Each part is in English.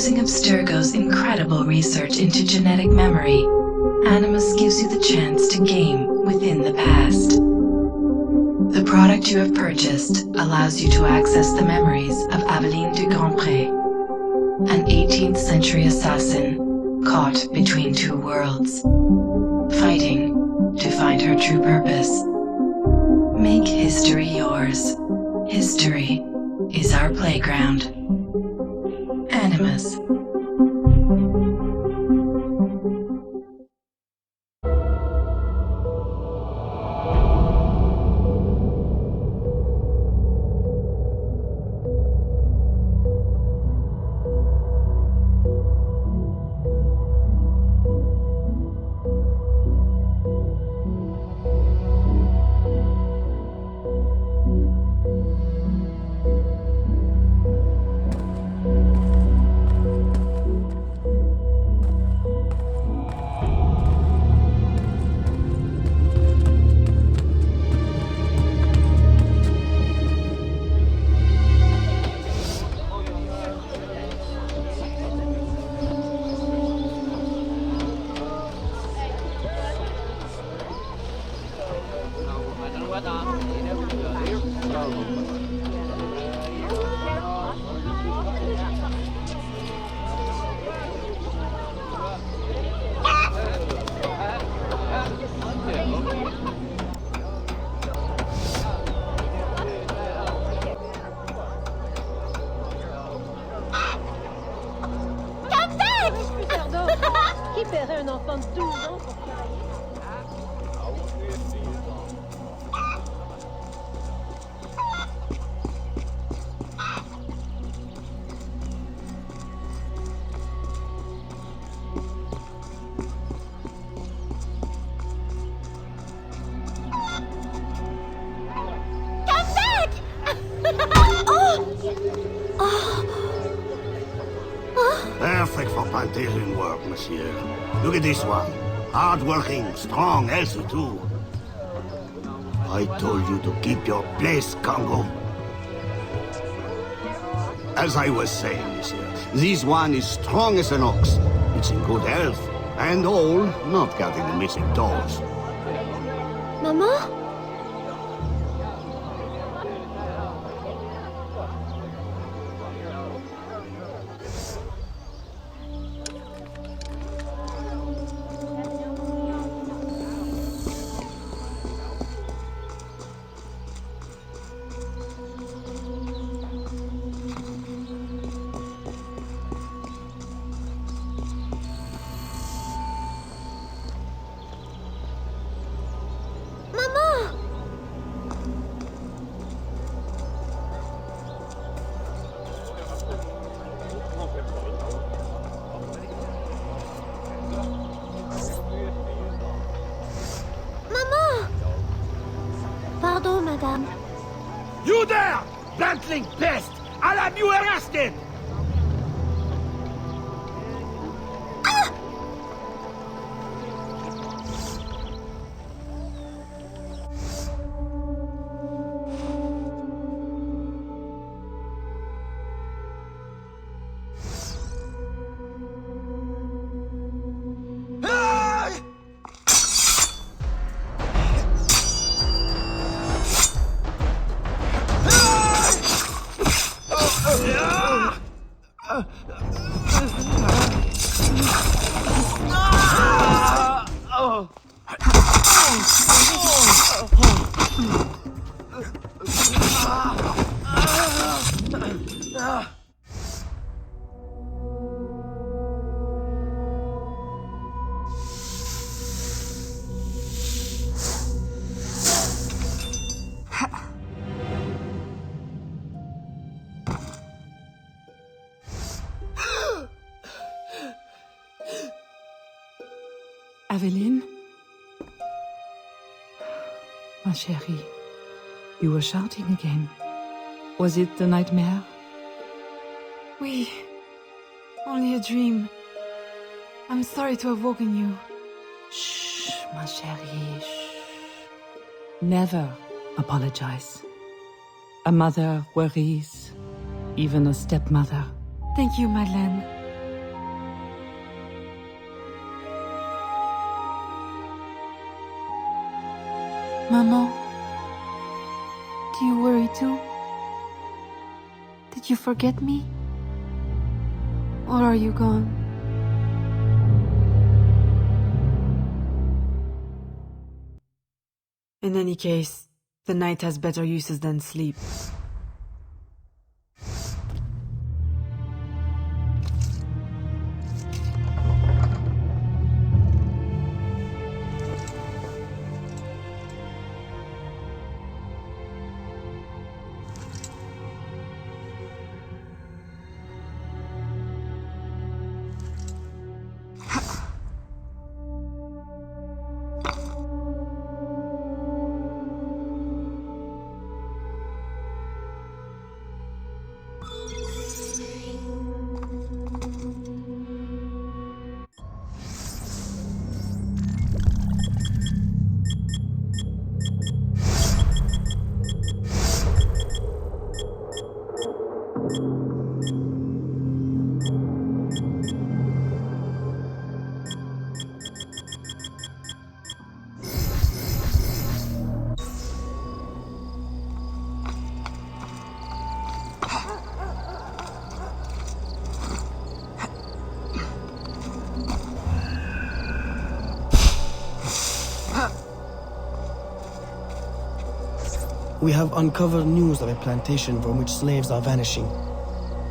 Using Abstergo's incredible research into genetic memory, Animus gives you the chance to game within the past. The product you have purchased allows you to access the memories of Aveline du Grandpré, an 18th century assassin caught between two worlds, fighting to find her true purpose. Make history yours. History is our playground. Animus. Qui paierait un enfant de 12 ans pour travailler? Perfect for plantation work, monsieur. Look at this one. Hard-working, strong, healthy too. I told you to keep your place, Congo. As I was saying, monsieur, this one is strong as an ox. It's in good health, and all, not counting the missing toes. Maman? Pardon, madame. You there! Bantling pest! I'll have you arrested! Aveline? Ma chérie, you were shouting again. Was it the nightmare? Oui. Only a dream. I'm sorry to have woken you. Shh, ma chérie, shh. Never apologize. A mother worries, even a stepmother. Thank you, Madeleine. Maman, do you worry too? Did you forget me? Or are you gone? In any case, the night has better uses than sleep. We have uncovered news of a plantation from which slaves are vanishing.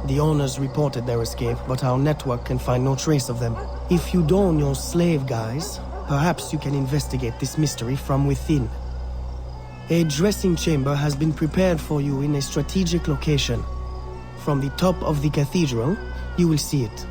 The owners reported their escape, but our network can find no trace of them. If you don your slave guise, perhaps you can investigate this mystery from within. A dressing chamber has been prepared for you in a strategic location. From the top of the cathedral, you will see it.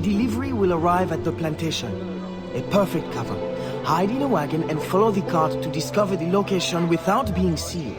delivery will arrive at the plantation. A perfect cover. Hide in a wagon and follow the cart to discover the location without being seen.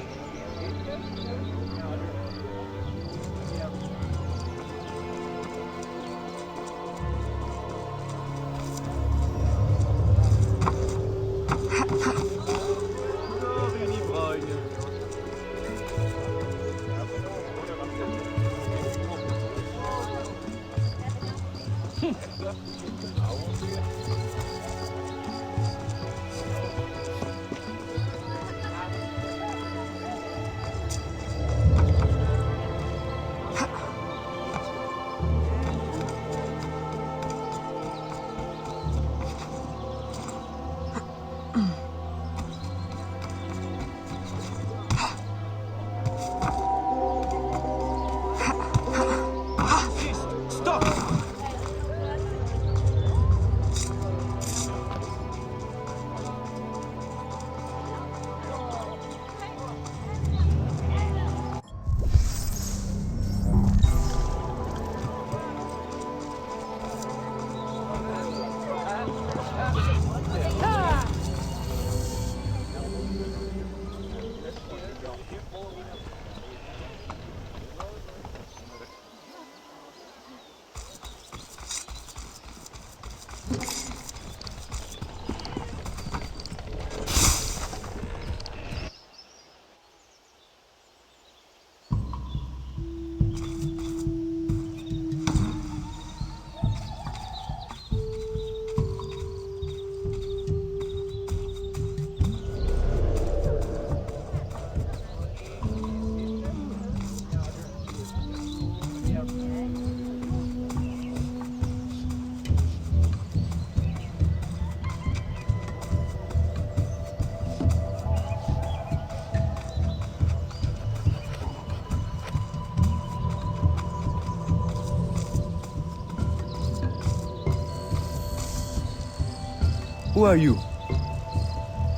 Who are you?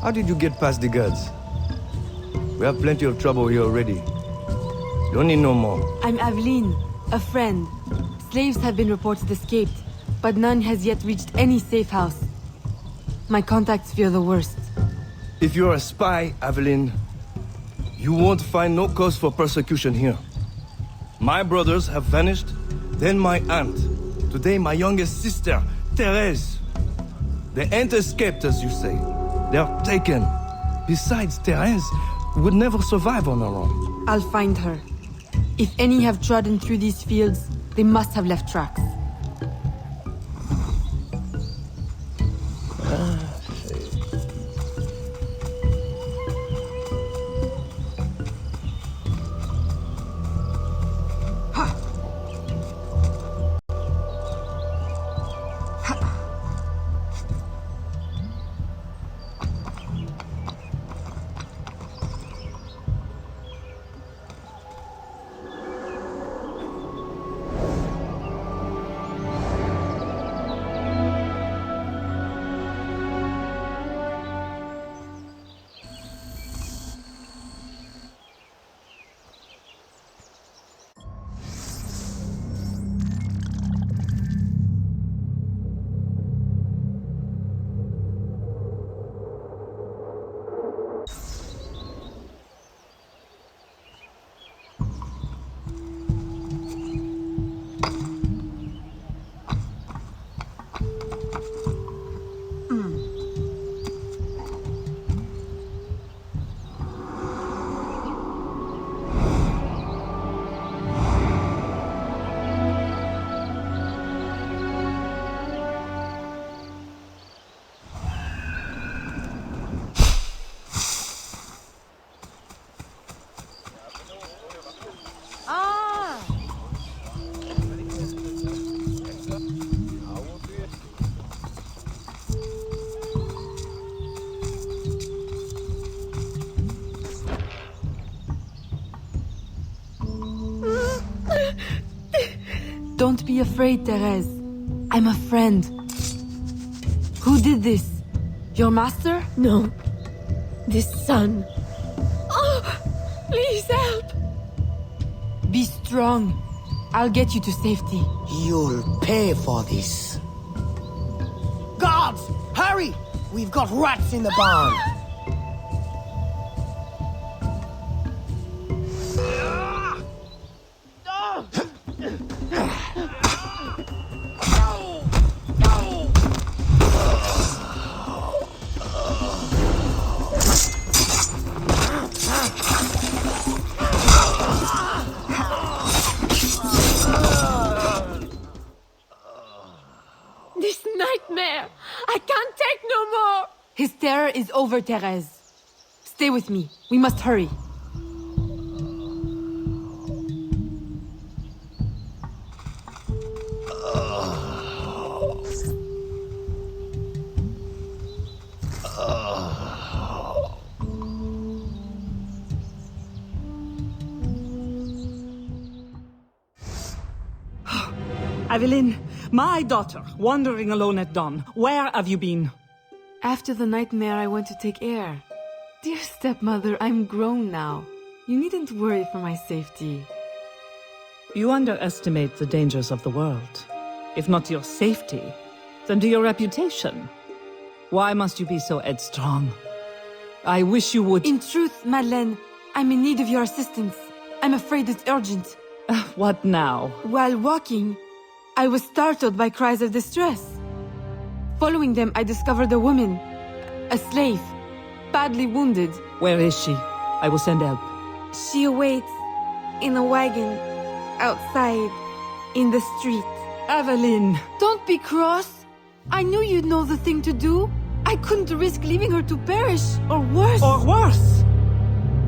How did you get past the guards? We have plenty of trouble here already. Don't need no more. I'm Aveline, a friend. Slaves have been reported escaped, but none has yet reached any safe house. My contacts fear the worst. If you're a spy, Aveline, you won't find no cause for persecution here. My brothers have vanished, then my aunt. Today my youngest sister, Therese. They ain't escaped, as you say. They're taken. Besides, Therese would never survive on her own. I'll find her. If any have trodden through these fields, they must have left tracks. Don't be afraid, Therese. I'm a friend. Who did this? Your master? No. This son. Oh, please help! Be strong. I'll get you to safety. You'll pay for this. Guards! Hurry! We've got rats in the barn! This nightmare! I can't take no more! His terror is over, Therese. Stay with me. We must hurry. Evelyn, my daughter, wandering alone at dawn. Where have you been? After the nightmare, I went to take air. Dear stepmother, I'm grown now. You needn't worry for my safety. You underestimate the dangers of the world. If not to your safety, then to your reputation. Why must you be so headstrong? I wish you would— In truth, Madeleine, I'm in need of your assistance. I'm afraid it's urgent. What now? While walking, I was startled by cries of distress. Following them, I discovered a woman, a slave, badly wounded. Where is she? I will send help. She awaits in a wagon, outside, in the street. Evelyn! Don't be cross. I knew you'd know the thing to do. I couldn't risk leaving her to perish, or worse. Or worse!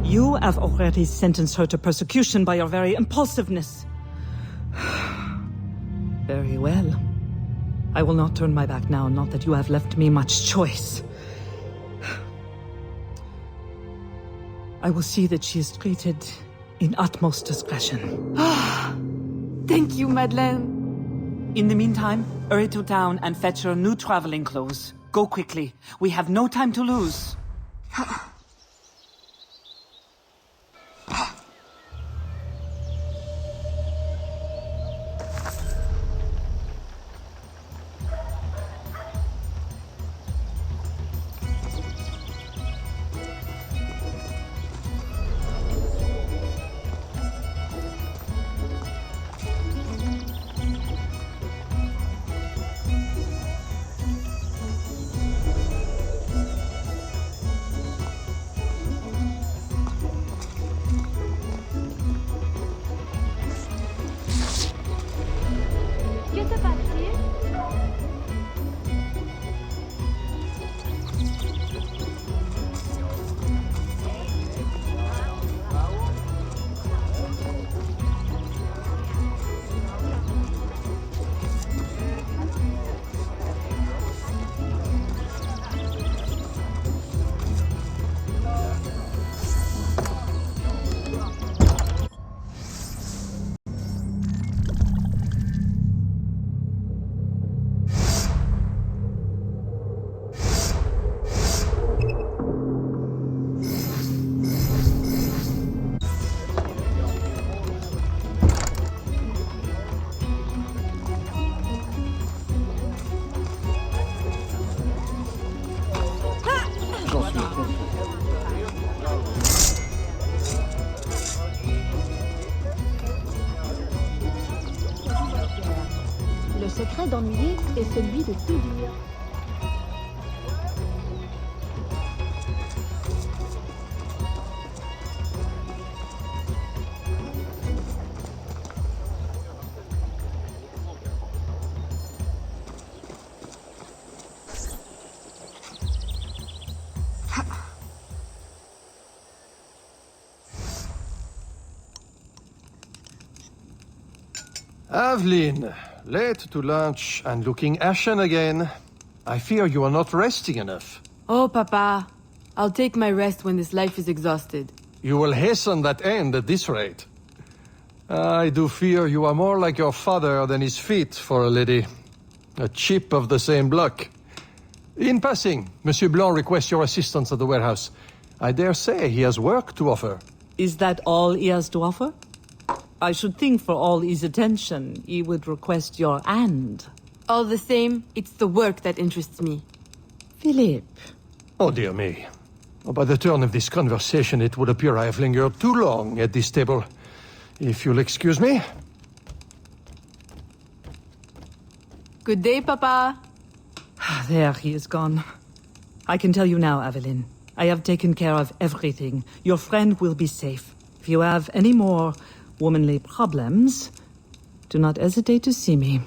You have already sentenced her to persecution by your very impulsiveness. Very well. I will not turn my back now, not that you have left me much choice. I will see that she is treated in utmost discretion. Thank you, Madeleine. In the meantime, hurry to town and fetch her new traveling clothes. Go quickly. We have no time to lose. Que se passe-t-il? Le secret d'ennuyer est celui de tout dire. Aveline, late to lunch and looking ashen again. I fear you are not resting enough. Oh, Papa. I'll take my rest when this life is exhausted. You will hasten that end at this rate. I do fear you are more like your father than his feet for a lady. A chip of the same block. In passing, Monsieur Blanc requests your assistance at the warehouse. I dare say he has work to offer. Is that all he has to offer? I should think for all his attention, he would request your hand. All the same, it's the work that interests me. Philippe. Oh, dear me. By the turn of this conversation, it would appear I have lingered too long at this table. If you'll excuse me. Good day, Papa. There, he is gone. I can tell you now, Aveline. I have taken care of everything. Your friend will be safe. If you have any more womanly problems, do not hesitate to see me.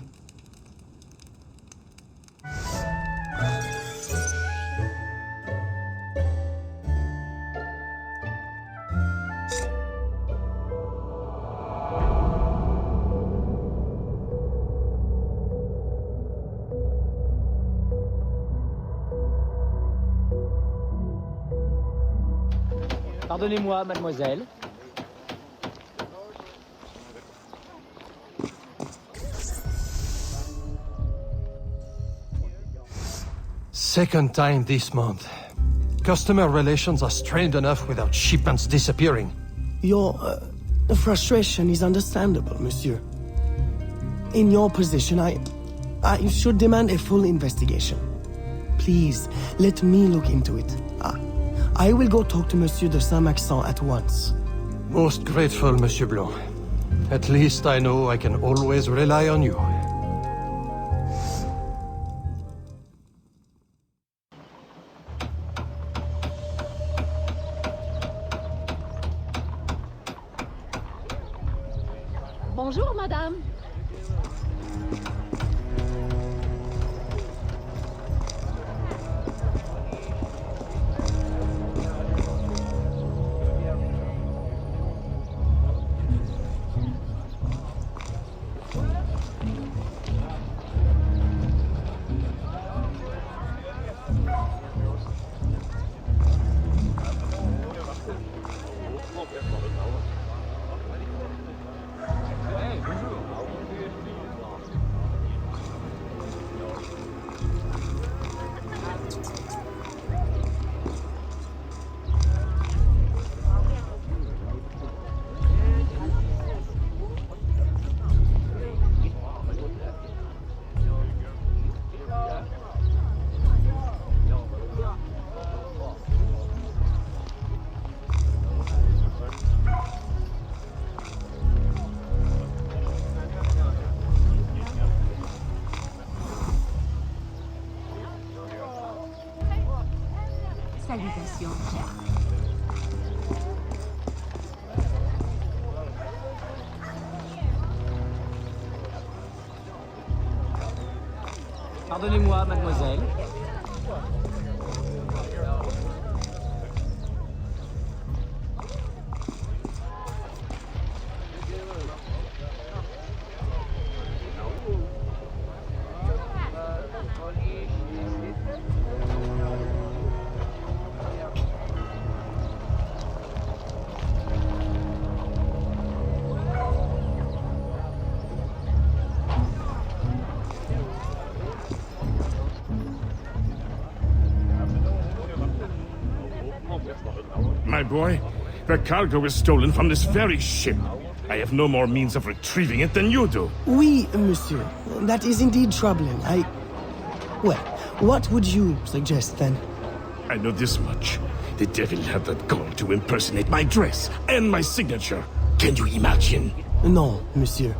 Pardonnez-moi, mademoiselle. Second time this month. Customer relations are strained enough without shipments disappearing. Your frustration is understandable, monsieur. In your position, I should demand a full investigation. Please, let me look into it. I will go talk to Monsieur de Saint-Maxent at once. Most grateful, Monsieur Blanc. At least I know I can always rely on you. Bonjour, madame. Salutations, Jack. Pardonnez-moi, mademoiselle. My boy, the cargo was stolen from this very ship. I have no more means of retrieving it than you do. Oui, monsieur. That is indeed troubling. Well, what would you suggest then? I know this much. The devil had the gall to impersonate my dress and my signature. Can you imagine? No, monsieur.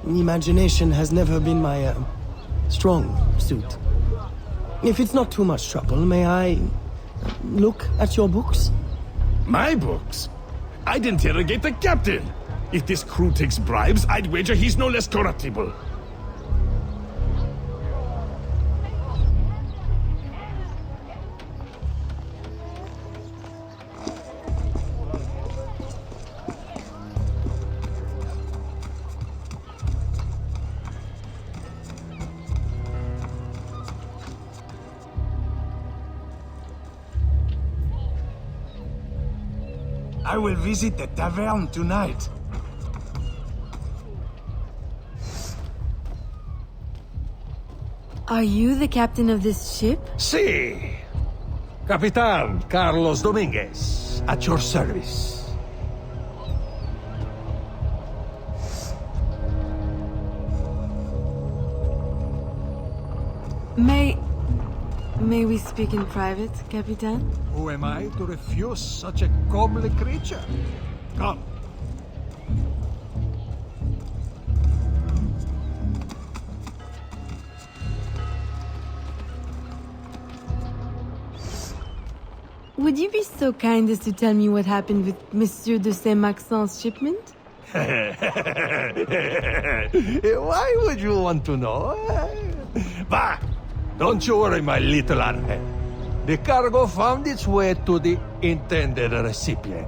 Imagination has never been my, strong suit. If it's not too much trouble, may I look at your books? My books? I'd interrogate the captain. If this crew takes bribes, I'd wager he's no less corruptible. I will visit the tavern tonight. Are you the captain of this ship? Si! Capitan Carlos Dominguez, at your service. May we speak in private, Capitan? Who am I to refuse such a comely creature? Come. Would you be so kind as to tell me what happened with Monsieur de Saint-Maxent's shipment? Why would you want to know? Bah! Don't you worry, my little Angel. The cargo found its way to the intended recipient.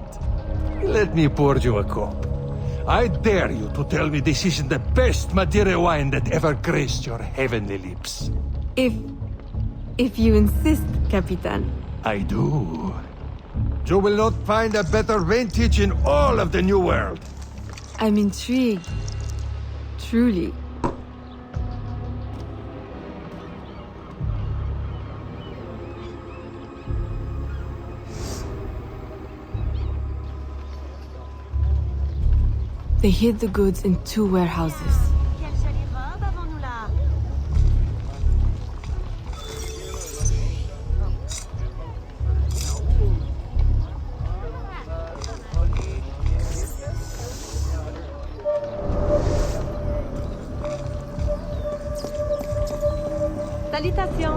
Let me pour you a cup. I dare you to tell me this isn't the best Madeira wine that ever graced your heavenly lips. If you insist, Capitan. I do. You will not find a better vintage in all of the New World. I'm intrigued. Truly. They hid the goods in 2 warehouses. Salutations.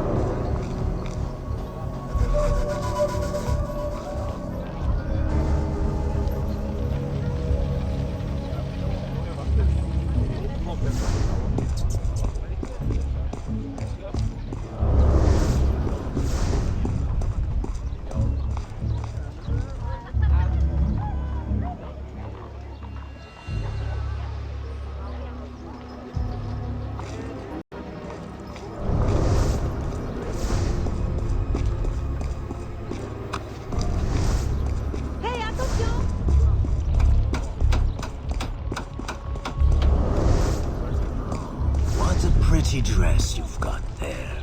What a pretty dress you've got there.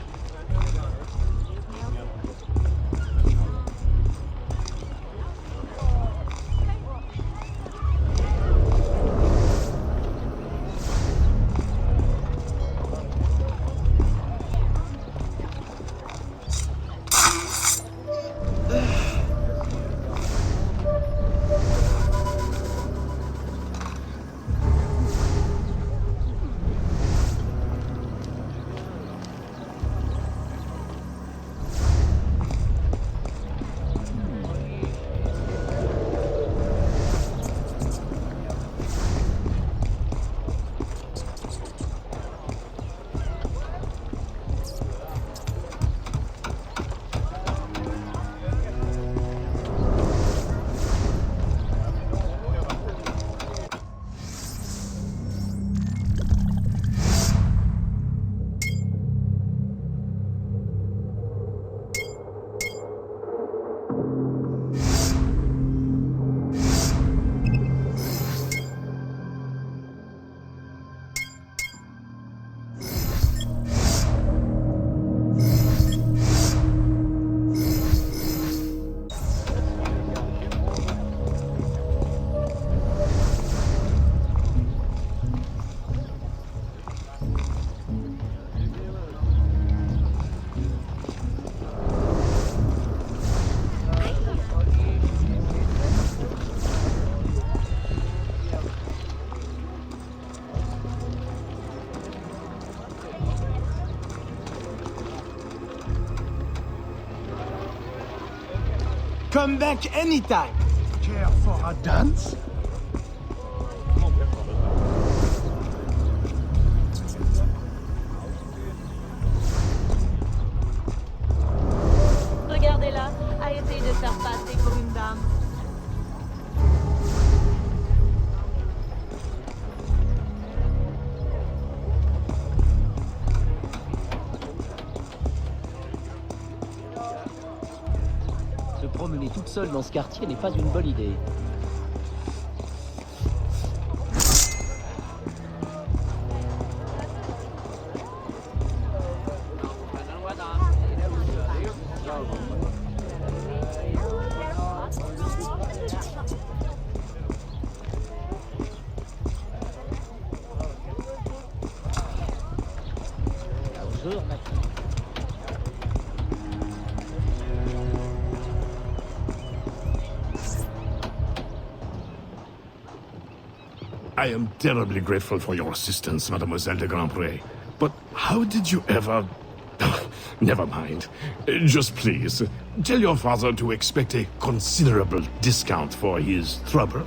Come back anytime. Care for a dance? Regardez-la, a essayé de faire passer pour une dame. Se promener toute seule dans ce quartier n'est pas une bonne idée. Bonjour, ma fille. I am terribly grateful for your assistance, Mademoiselle de Grandpré. But how did you ever... Never mind. Just please, tell your father to expect a considerable discount for his trouble.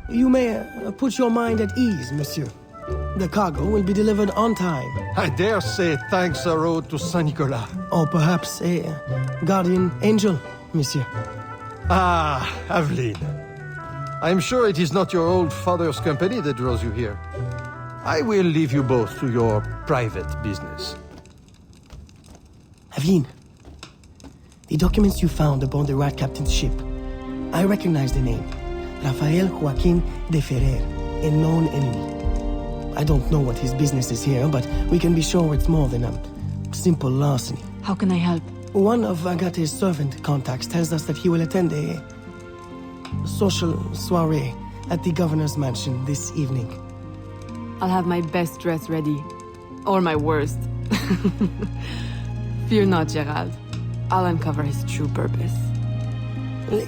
You may put your mind at ease, monsieur. The cargo will be delivered on time. I dare say thanks are owed to Saint Nicolas. Or perhaps a guardian angel, monsieur. Ah, Aveline. I'm sure it is not your old father's company that draws you here. I will leave you both to your private business. Aveline, the documents you found aboard the Rat Captain's ship. I recognize the name. Rafael Joaquin de Ferrer, a known enemy. I don't know what his business is here, but we can be sure it's more than a simple larceny. How can I help? One of Agate's servant contacts tells us that he will attend a social soiree at the governor's mansion this evening. I'll have my best dress ready. Or my worst. Fear not, Gerald. I'll uncover his true purpose.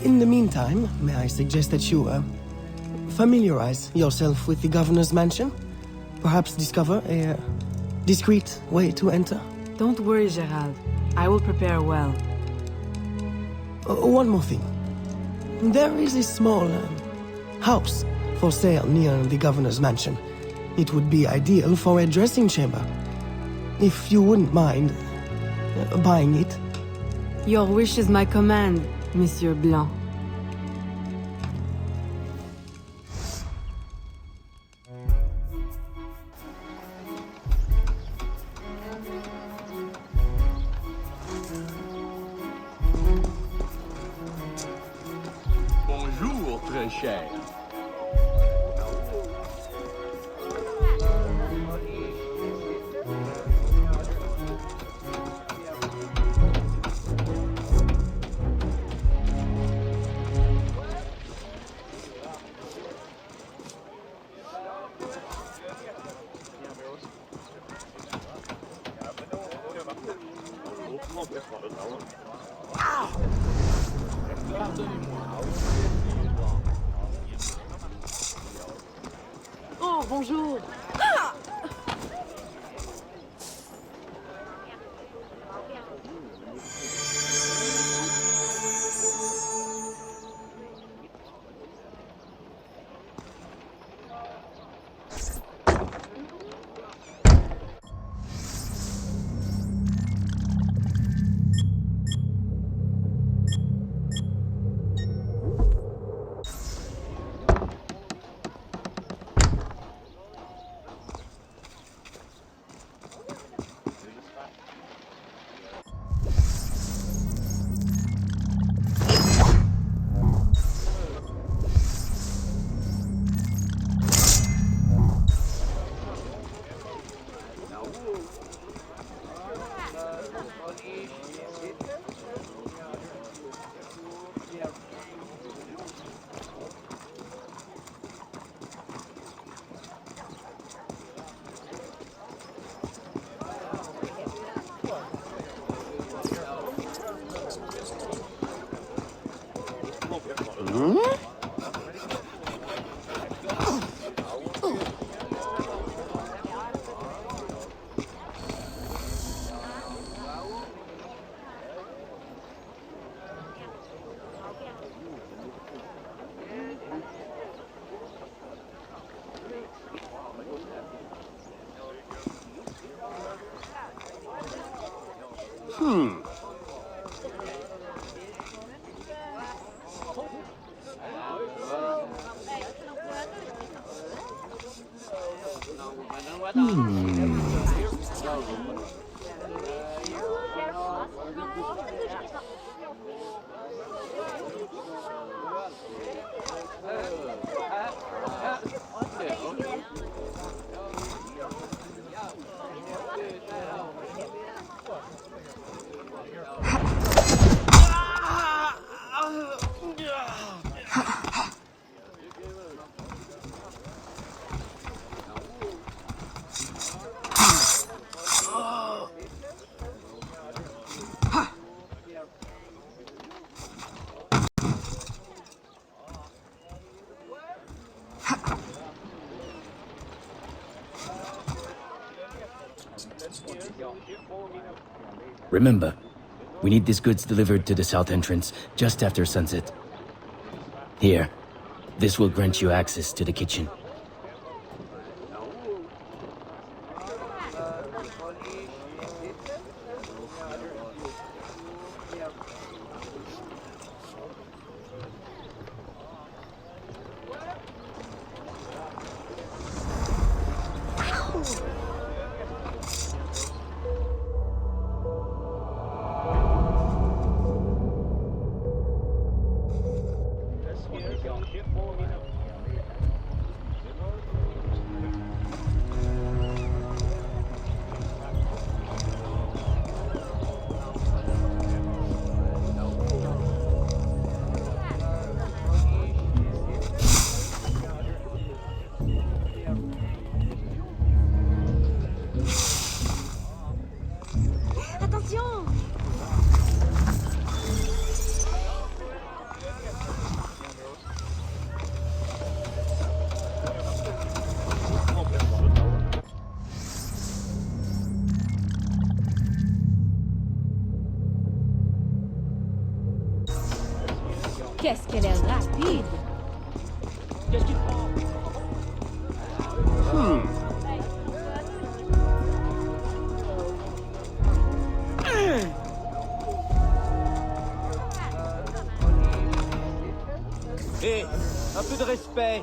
In the meantime, may I suggest that you, familiarize yourself with the governor's mansion? Perhaps discover a discreet way to enter? Don't worry, Gerald. I will prepare well. One more thing. There is a small house for sale near the governor's mansion. It would be ideal for a dressing chamber. If you wouldn't mind buying it. Your wish is my command, Monsieur Blanc. Bonjour, très cher. Oh, bonjour. Remember, we need these goods delivered to the south entrance just after sunset. Here, this will grant you access to the kitchen. Qu'est-ce qu'elle est rapide! Qu'est-ce que tu prends? Hé, un peu de respect.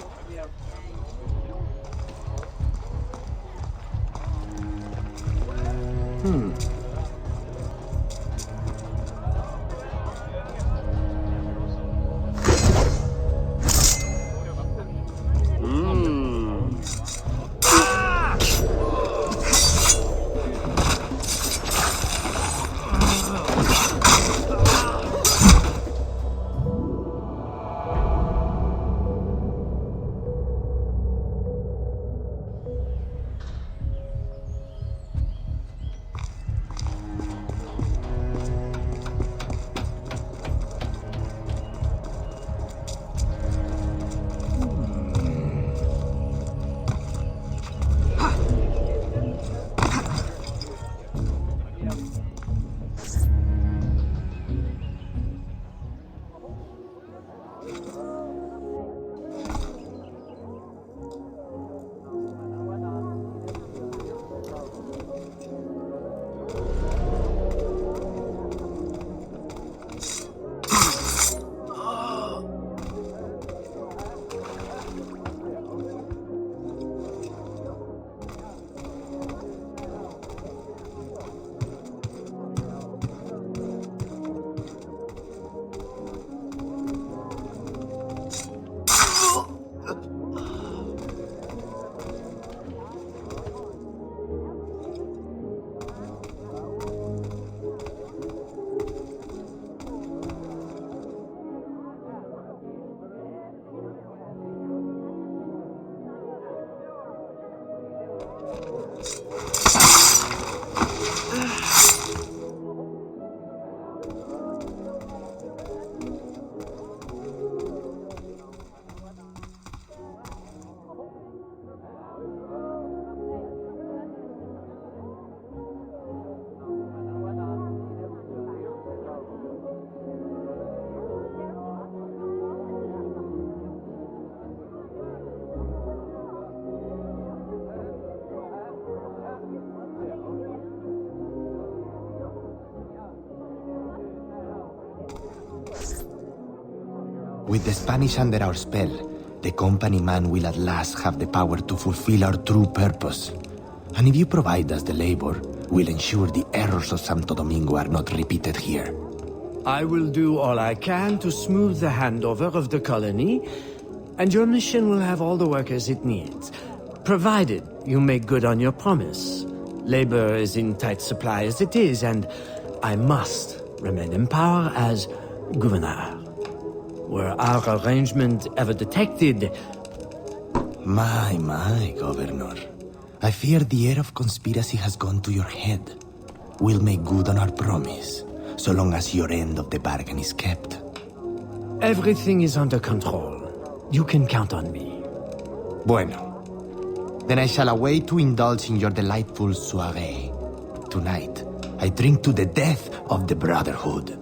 With the Spanish under our spell, the company man will at last have the power to fulfill our true purpose. And if you provide us the labor, we'll ensure the errors of Santo Domingo are not repeated here. I will do all I can to smooth the handover of the colony, and your mission will have all the workers it needs, provided you make good on your promise. Labor is in tight supply as it is, and I must remain in power as governor. Were our arrangement ever detected... My, Governor. I fear the air of conspiracy has gone to your head. We'll make good on our promise, so long as your end of the bargain is kept. Everything is under control. You can count on me. Bueno. Then I shall await to indulge in your delightful soiree. tonight. I drink to the death of the Brotherhood.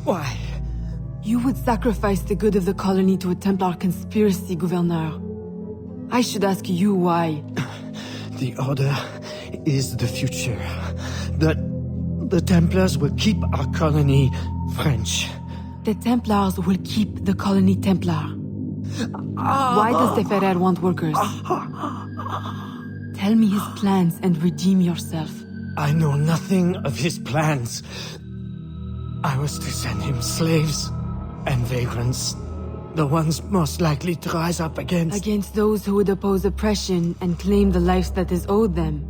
Why? You would sacrifice the good of the colony to a Templar conspiracy, Gouverneur. I should ask you why. The Order is the future. The Templars will keep our colony French. The Templars will keep the colony Templar. Why does the Ferrer want workers? Tell me his plans and redeem yourself. I know nothing of his plans. I was to send him slaves and vagrants. The ones most likely to rise up against... Against those who would oppose oppression and claim the lives that is owed them.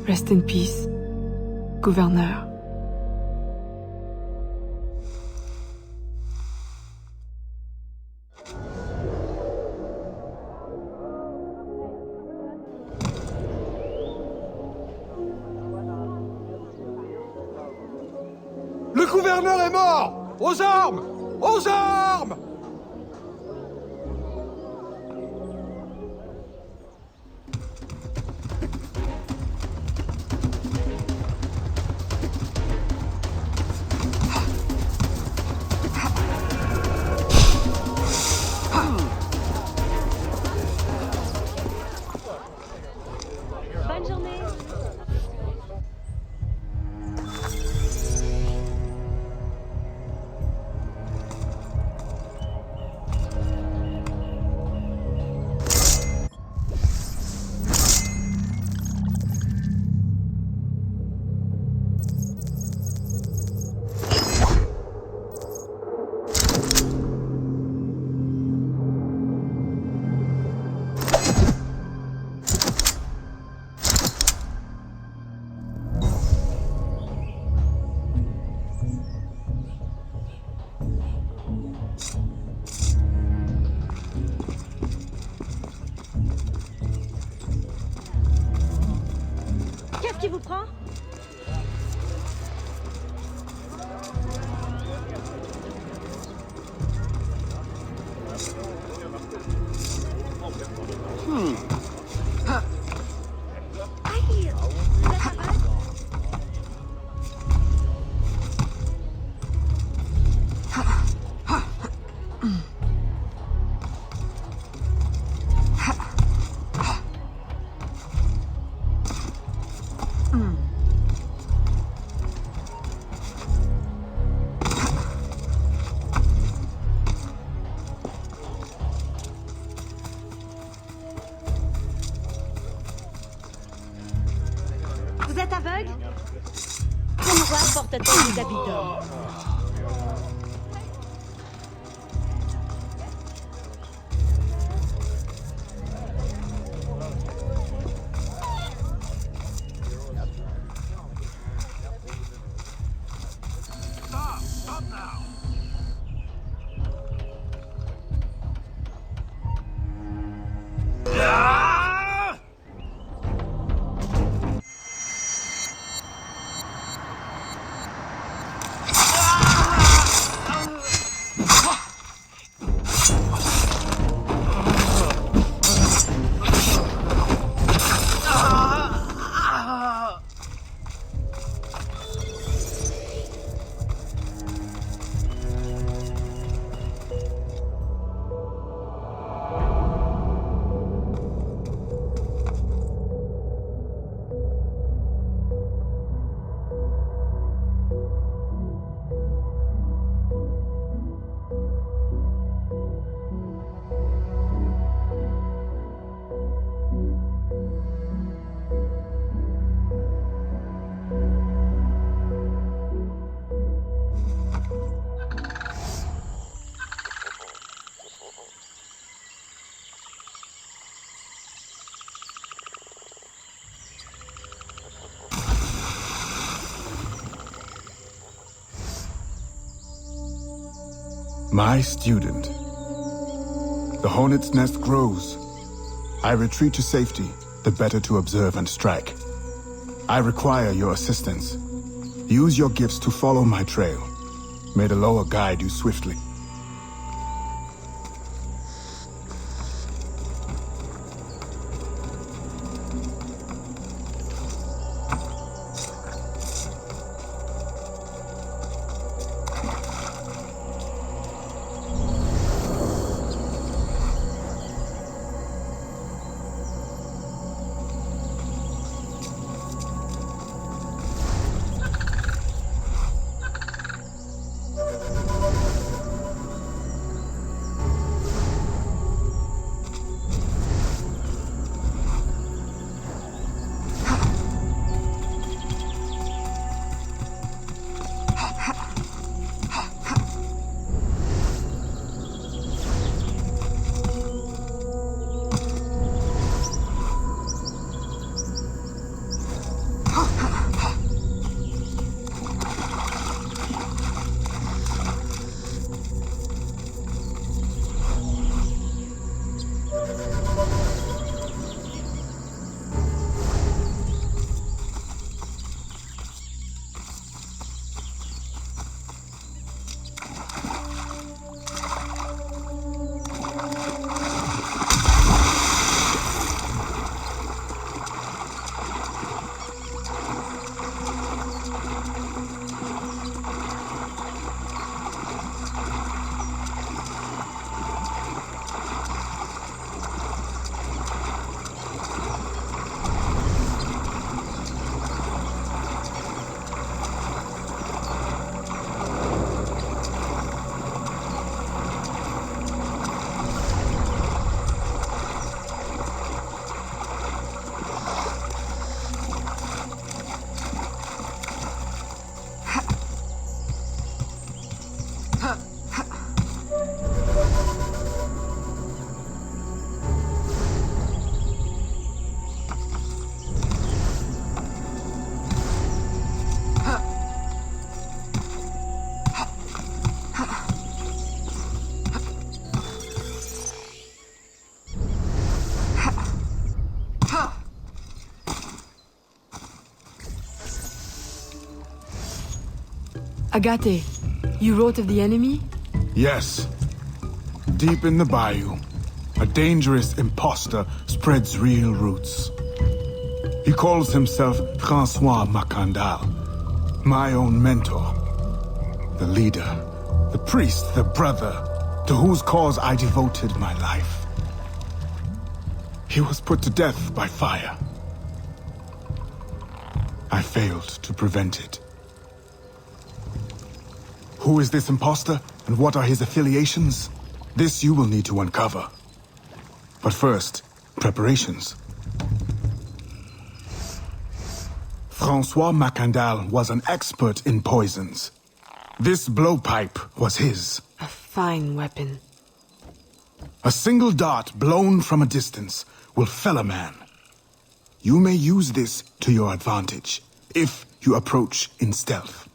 Rest in peace, Gouverneur. Le gouverneur est mort! Aux armes! Aux armes! Bonne journée. Qu'est-ce qui vous prend? Aïe! Vous êtes aveugle? Pourquoi porte-t-elle des habits d'homme? My student. The hornet's nest grows. I retreat to safety, the better to observe and strike. I require your assistance. Use your gifts to follow my trail. May the lower guide you swiftly. Agate, you wrote of the enemy? Yes. Deep in the bayou, a dangerous imposter spreads real roots. He calls himself Francois Macandal, my own mentor. The leader, the priest, the brother, to whose cause I devoted my life. He was put to death by fire. I failed to prevent it. Who is this imposter, and what are his affiliations? This you will need to uncover. But first, preparations. Francois Macandal was an expert in poisons. This blowpipe was his. A fine weapon. A single dart blown from a distance will fell a man. You may use this to your advantage, if you approach in stealth.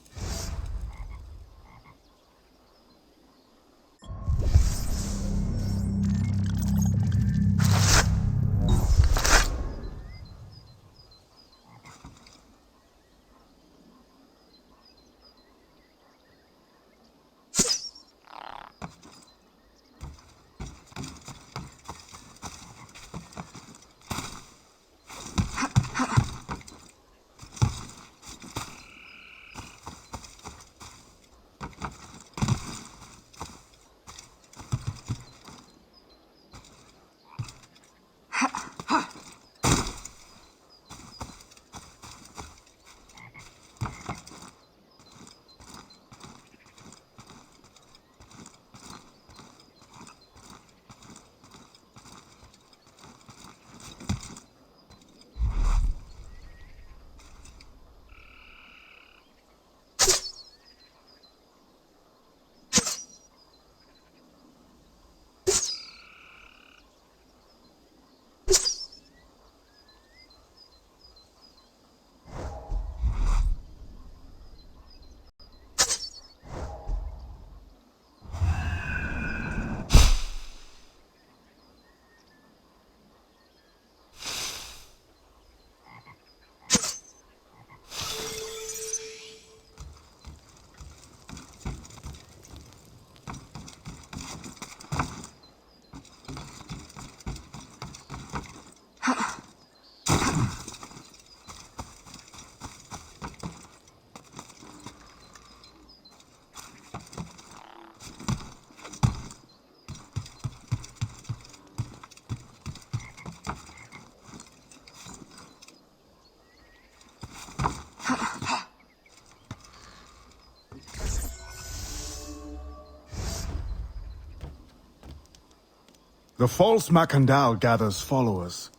The false Macandal gathers followers.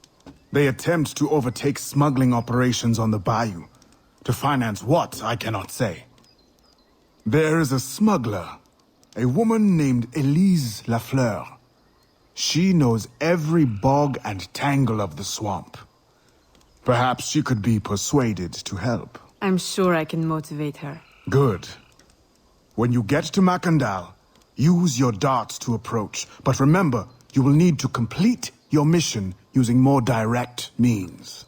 They attempt to overtake smuggling operations on the bayou. To finance what, I cannot say. There is a smuggler, a woman named Elise Lafleur. She knows every bog and tangle of the swamp. Perhaps she could be persuaded to help. I'm sure I can motivate her. Good. When you get to Macandal, use your darts to approach. But remember, you will need to complete your mission using more direct means.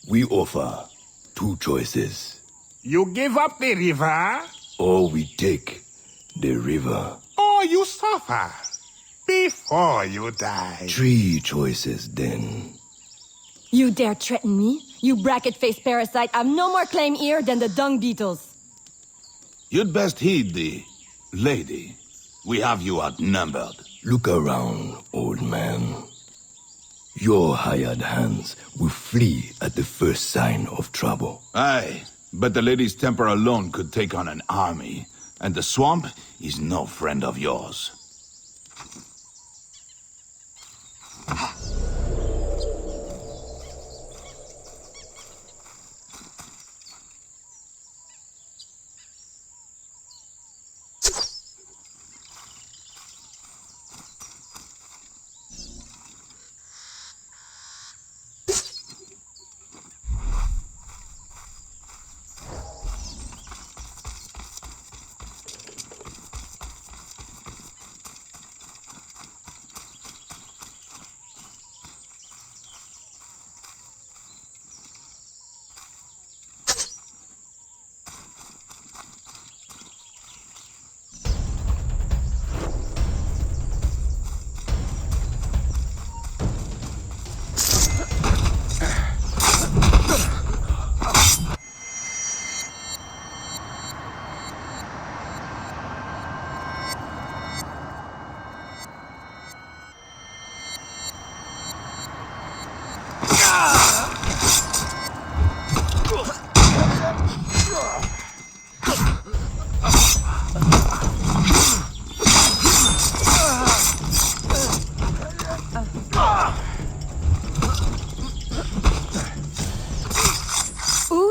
We offer two choices. You give up the river? Or we take the river. Or you suffer before you die? Three choices, then. You dare threaten me? You bracket-faced parasite, I've no more claim here than the dung beetles. You'd best heed the lady. We have you outnumbered. Look around, old man. Your hired hands will flee at the first sign of trouble. Aye, but the lady's temper alone could take on an army, and the swamp is no friend of yours.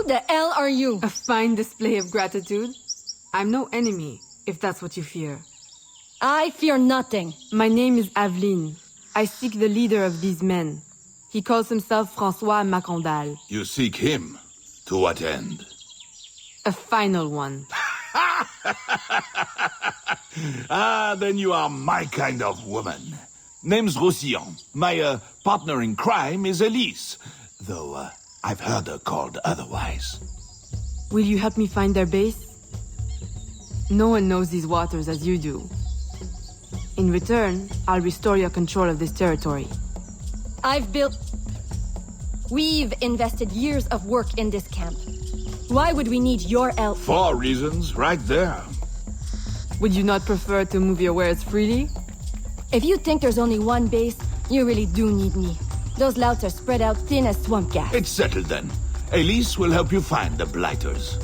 the hell are you? A fine display of gratitude. I'm no enemy, if that's what you fear. I fear nothing. My name is Aveline. I seek the leader of these men. He calls himself François Macandal. You seek him? To what end? A final one. Ah, then you are my kind of woman. Name's Roussillon. My partner in crime is Elise. Though I've heard her called otherwise. Will you help me find their base? No one knows these waters as you do. In return, I'll restore your control of this territory. We've invested years of work in this camp. Why would we need your help? 4 reasons, right there. Would you not prefer to move your wares freely? If you think there's only one base, you really do need me. Those louts are spread out thin as swamp gas. It's settled then. Elise will help you find the Blighters.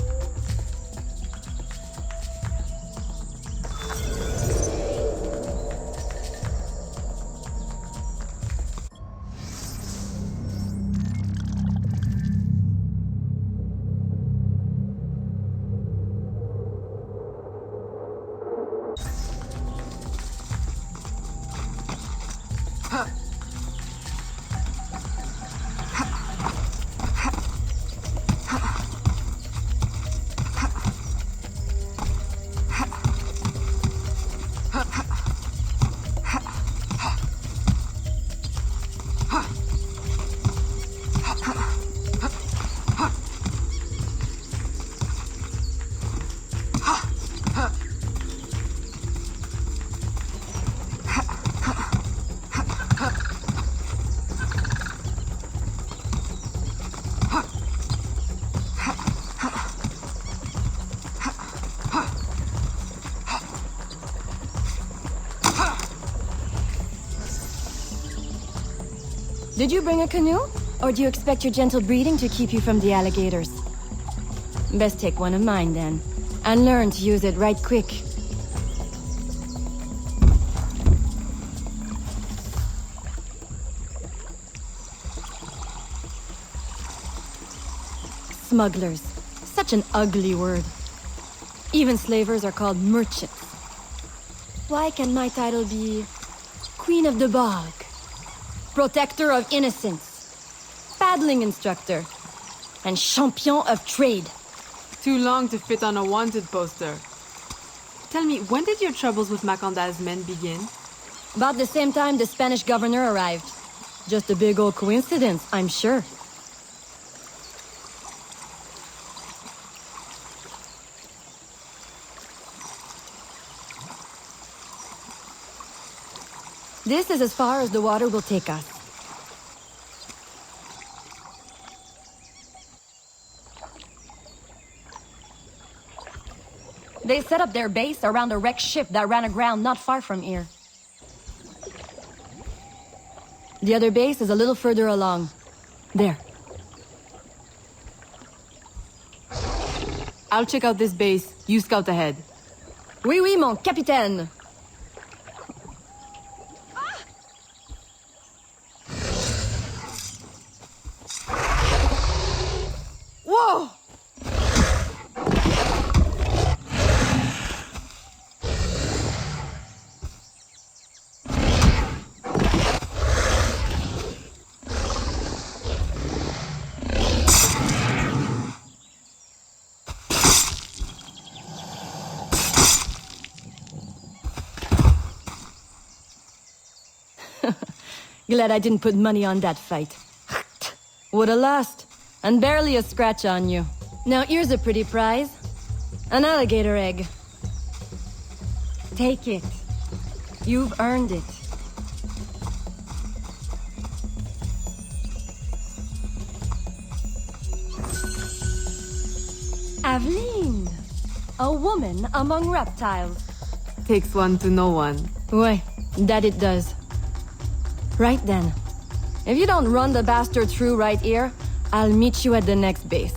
Did you bring a canoe? Or do you expect your gentle breeding to keep you from the alligators? Best take one of mine then, and learn to use it right quick. Smugglers. Such an ugly word. Even slavers are called merchants. Why can my title be Queen of the Bog? Protector of Innocence, paddling instructor, and champion of trade. Too long to fit on a wanted poster. Tell me, when did your troubles with Macandal's men begin? About the same time the Spanish governor arrived. Just a big old coincidence, I'm sure. This is as far as the water will take us. They set up their base around a wrecked ship that ran aground not far from here. The other base is a little further along. There. I'll check out this base. You scout ahead. Oui, oui, mon capitaine. Whoa! Glad I didn't put money on that fight. Woulda lost. And barely a scratch on you. Now here's a pretty prize. An alligator egg. Take it. You've earned it. Aveline. A woman among reptiles. Takes one to know one. Ouais, that it does. Right then. If you don't run the bastard through right here, I'll meet you at the next base.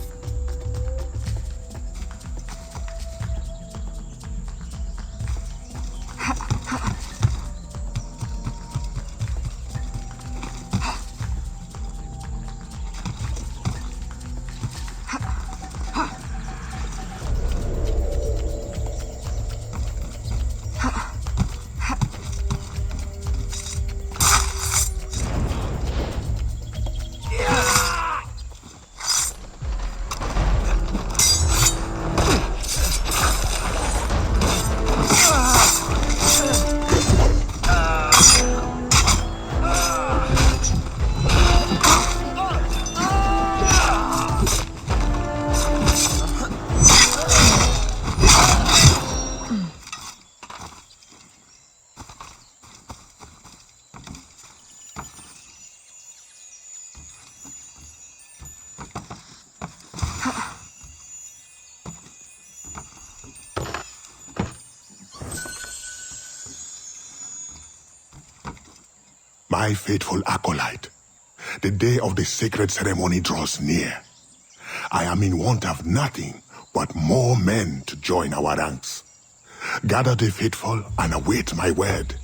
My faithful acolyte, the day of the sacred ceremony draws near. I am in want of nothing but more men to join our ranks. Gather the faithful and await my word.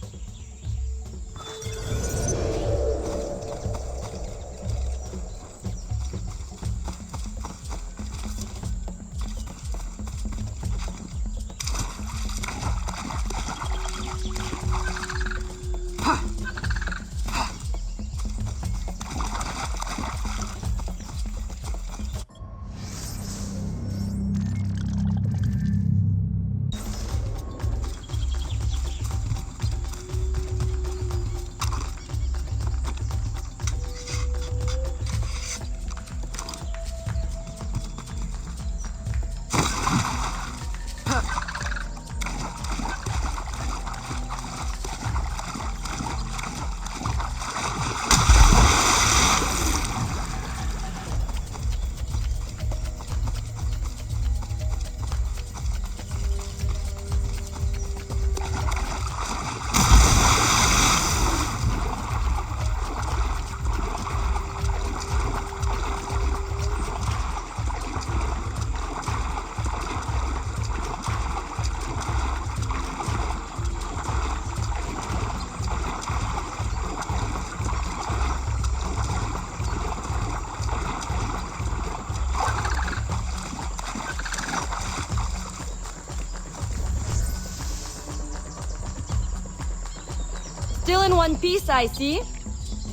Still in one piece, I see.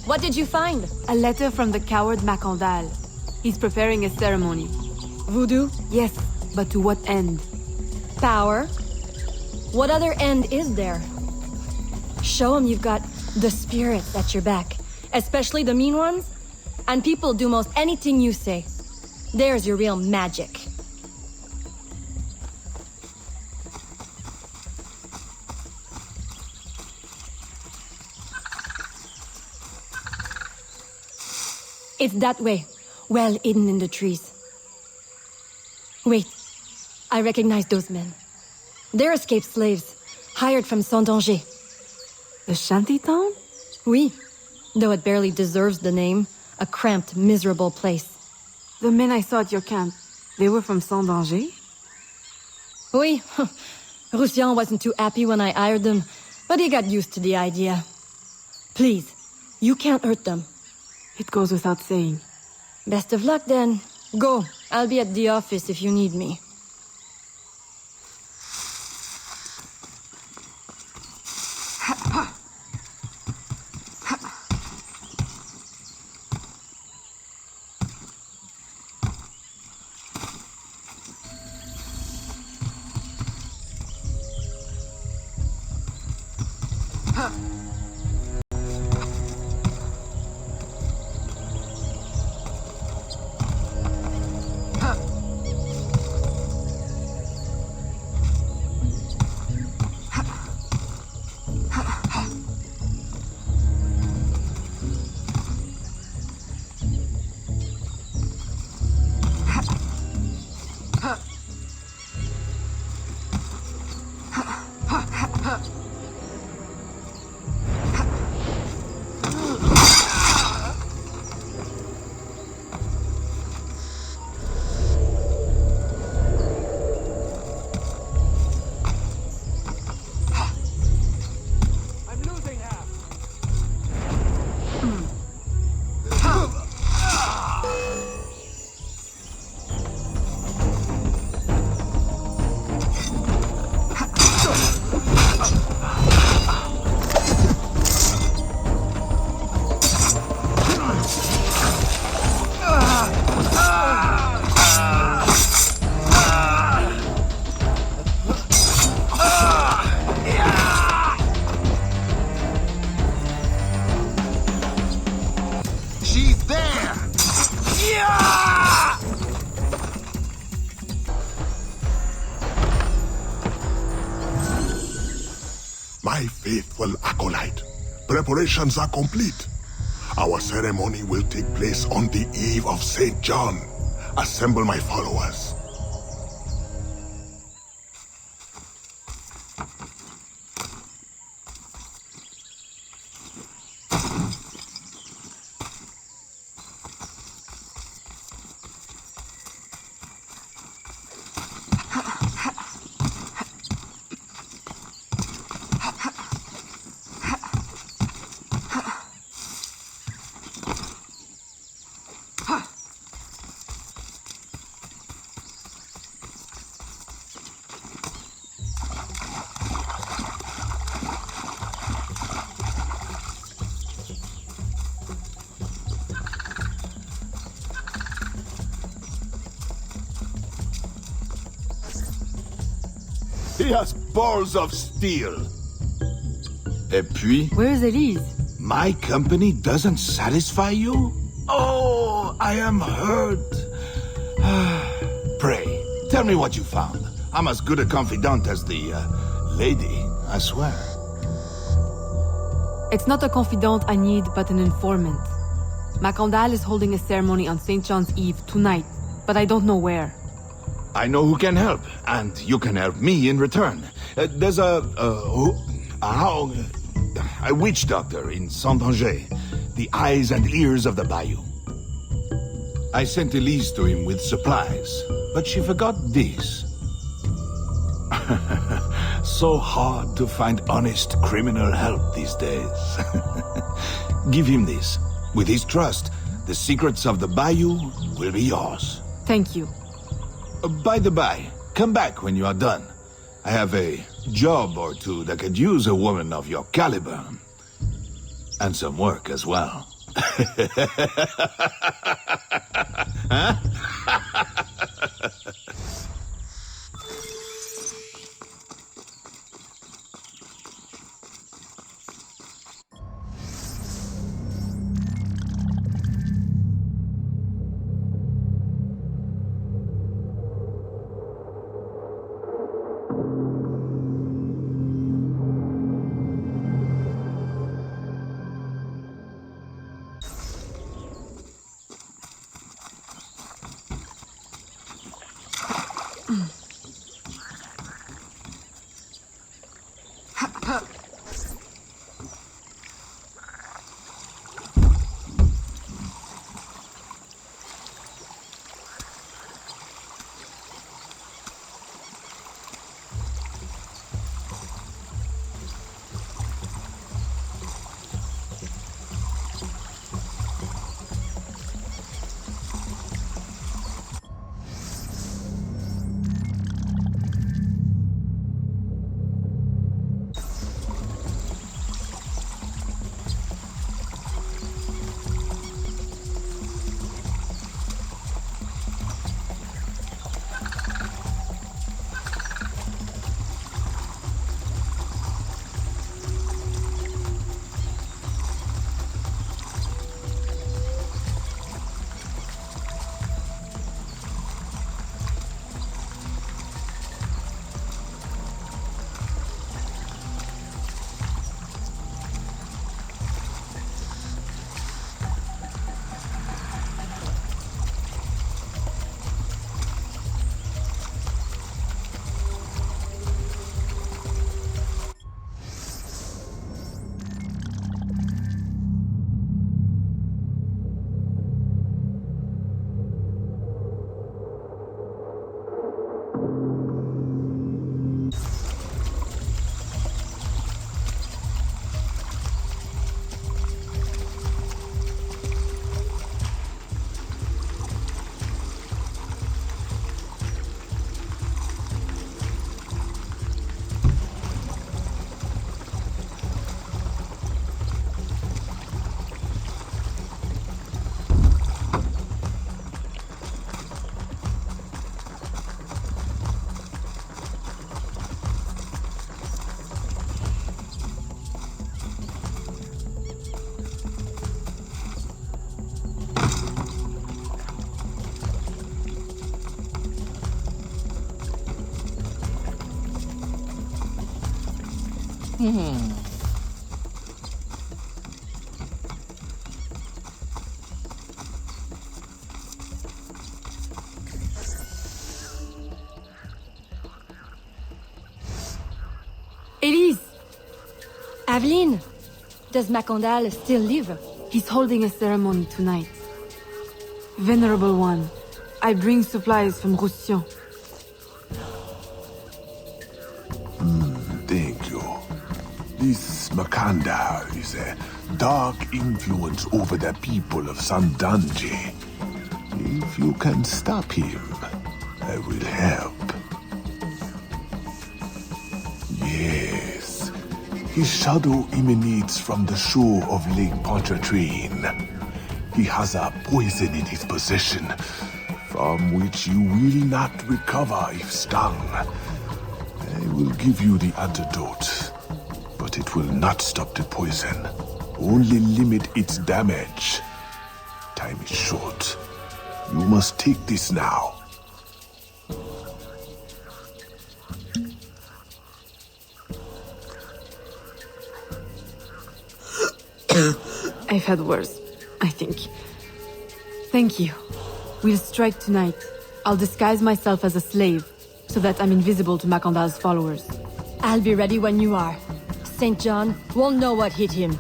What did you find? A letter from the coward Macandal. He's preparing a ceremony. Voodoo? Yes, but to what end? Power? What other end is there? Show him you've got the spirits at your back, especially the mean ones, and people do most anything you say. There's your real magic. It's that way, well hidden in the trees. Wait, I recognize those men. They're escaped slaves, hired from Saint-Danger. The shanty town? Oui, though it barely deserves the name. A cramped, miserable place. The men I saw at your camp, they were from Saint-Danger? Oui, Roussillon wasn't too happy when I hired them, but he got used to the idea. Please, you can't hurt them. It goes without saying. Best of luck then. Go. I'll be at the office if you need me. My faithful acolyte, preparations are complete. Our ceremony will take place on the eve of St. John. Assemble my followers. He has balls of steel. Et puis? Where's Elise? My company doesn't satisfy you? Oh, I am hurt. Pray, tell me what you found. I'm as good a confidant as the, lady, I swear. It's not a confidant I need, but an informant. Macandal is holding a ceremony on St. John's Eve tonight, but I don't know where. I know who can help, and you can help me in return. There's a witch doctor in Saint-Anger, the eyes and ears of the bayou. I sent Elise to him with supplies, but she forgot this. So hard to find honest criminal help these days. Give him this. With his trust, the secrets of the bayou will be yours. Thank you. By the by, come back when you are done. I have a job or two that could use a woman of your caliber. And some work as well. Huh? Elise! Aveline! Does Macandal still live? He's holding a ceremony tonight. Venerable One, I bring supplies from Roussillon. Thank you. This Macandal is a dark influence over the people of Sandange. If you can stop him, I will help. Yes. His shadow emanates from the shore of Lake Pontchartrain. He has a poison in his possession, from which you will not recover if stung. I will give you the antidote, but it will not stop the poison. Only limit its damage. Time is short. You must take this now. I've had worse, I think. Thank you. We'll strike tonight. I'll disguise myself as a slave, so that I'm invisible to Macandal's followers. I'll be ready when you are. St. John won't know what hit him.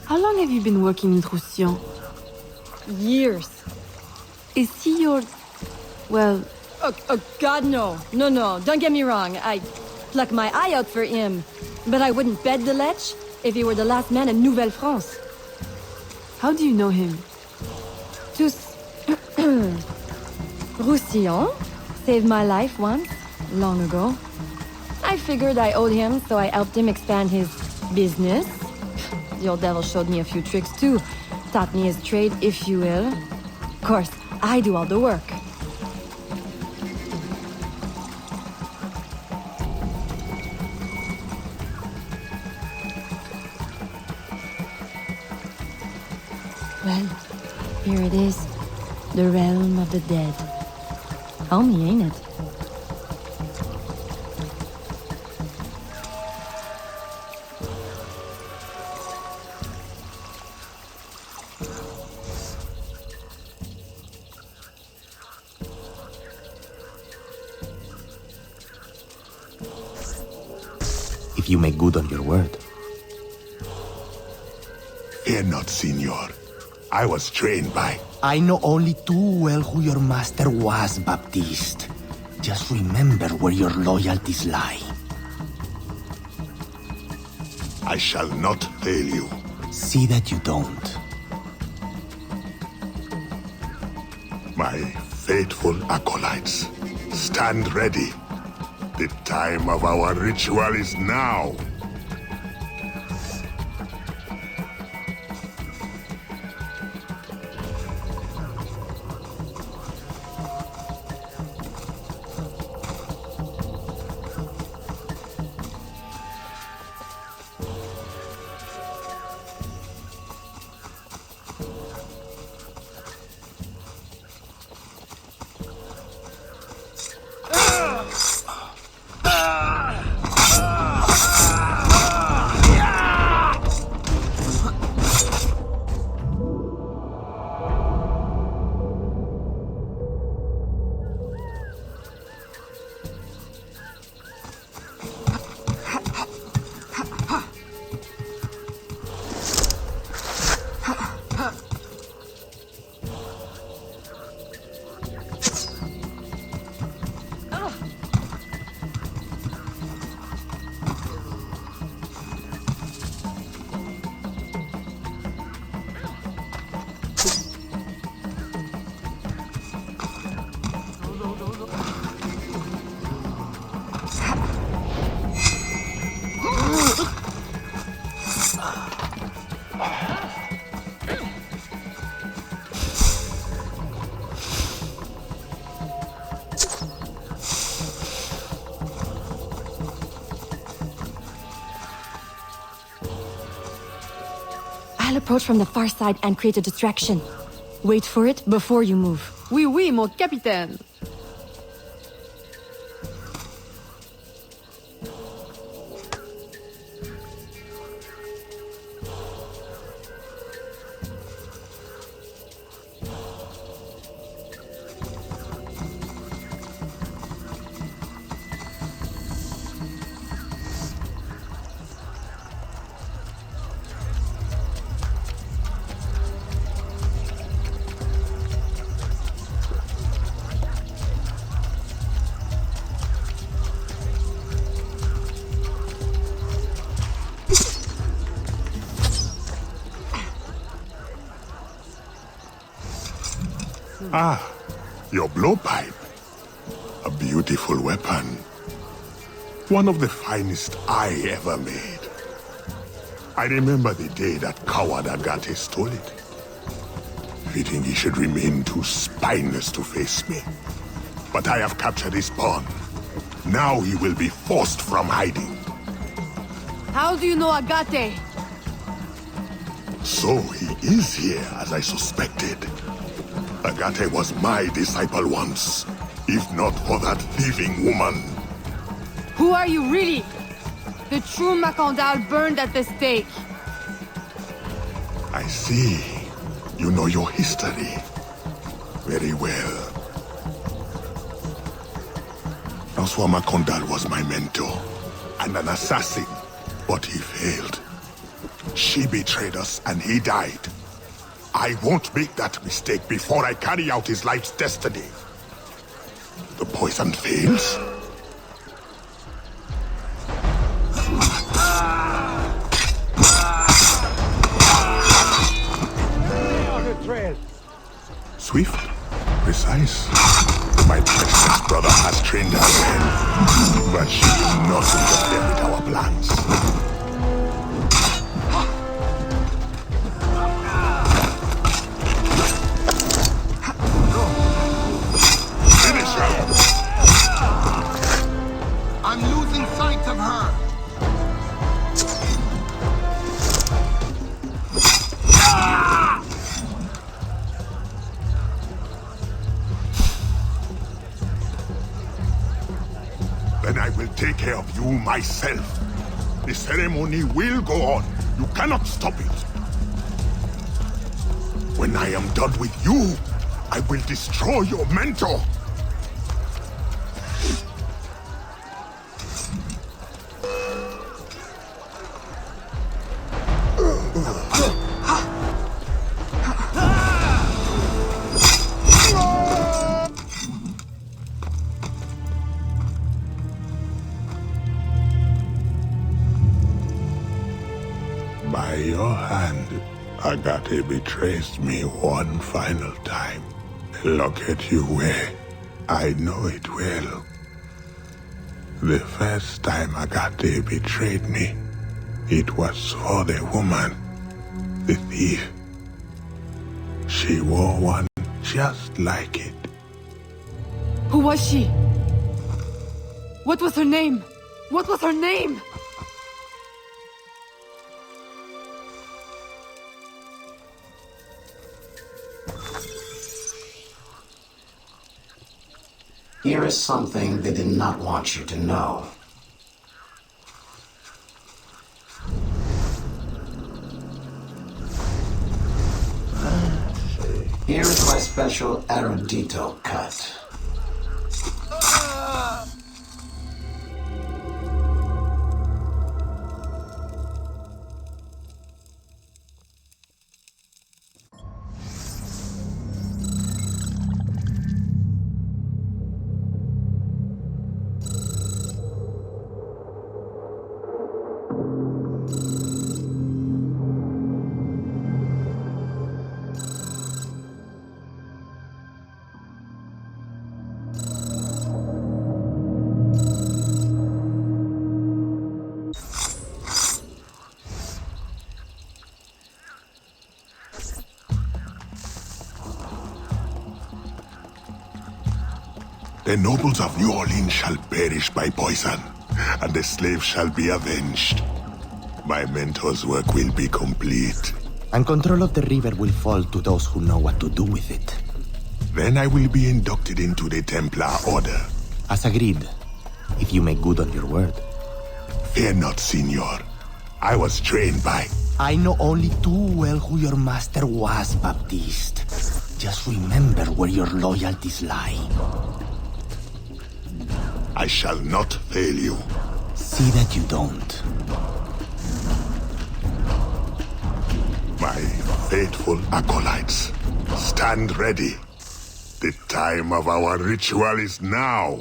How long have you been working with Roussillon? Years. Is he your... well... Oh, God, no. No, don't get me wrong. I'd pluck my eye out for him. But I wouldn't bet the lech if he were the last man in Nouvelle-France. How do you know him? Tous... Roussillon saved my life once, long ago. I figured I owed him, so I helped him expand his business. The old devil showed me a few tricks too. Taught me his trade, if you will. Of course, I do all the work. Well, here it is. The realm of the dead. Homey, ain't it? If you make good on your word. Fear not, Signor. I was trained by... I know only too well who your master was, Baptiste. Just remember where your loyalties lie. I shall not fail you. See that you don't. My faithful acolytes, stand ready. The time of our ritual is now. I'll approach from the far side and create a distraction. Wait for it before you move. Oui, oui, mon capitaine. Ah, your blowpipe. A beautiful weapon. One of the finest I ever made. I remember the day that coward Agate stole it. Fitting he should remain too spineless to face me. But I have captured his pawn. Now he will be forced from hiding. How do you know Agate? So he is here, as I suspected. Agate was my disciple once, if not for that thieving woman. Who are you really? The true Macandal burned at the stake. I see. You know your history. Very well. Francois Macandal was my mentor, and an assassin, but he failed. She betrayed us, and he died. I won't make that mistake before I carry out his life's destiny. The poison fails? Swift, precise. My precious brother has trained her well, but she will not interfere with our plans. Finish her! I'm losing sight of her! Then I will take care of you myself. The ceremony will go on. You cannot stop it. When I am done with you, I will destroy your mentor. By your hand, Agate betrays me one final time. Look at you way. I know it well. The first time Agate betrayed me, it was for the woman, the thief. She wore one just like it. Who was she? What was her name? What was her name? Here is something they did not want you to know. Here is my special erudito cut. The nobles of New Orleans shall perish by poison, and the slaves shall be avenged. My mentor's work will be complete. And control of the river will fall to those who know what to do with it. Then I will be inducted into the Templar Order. As agreed, if you make good on your word. Fear not, Signor. I was trained by... I know only too well who your master was, Baptiste. Just remember where your loyalties lie. I shall not fail you. See that you don't. My faithful acolytes, stand ready. The time of our ritual is now.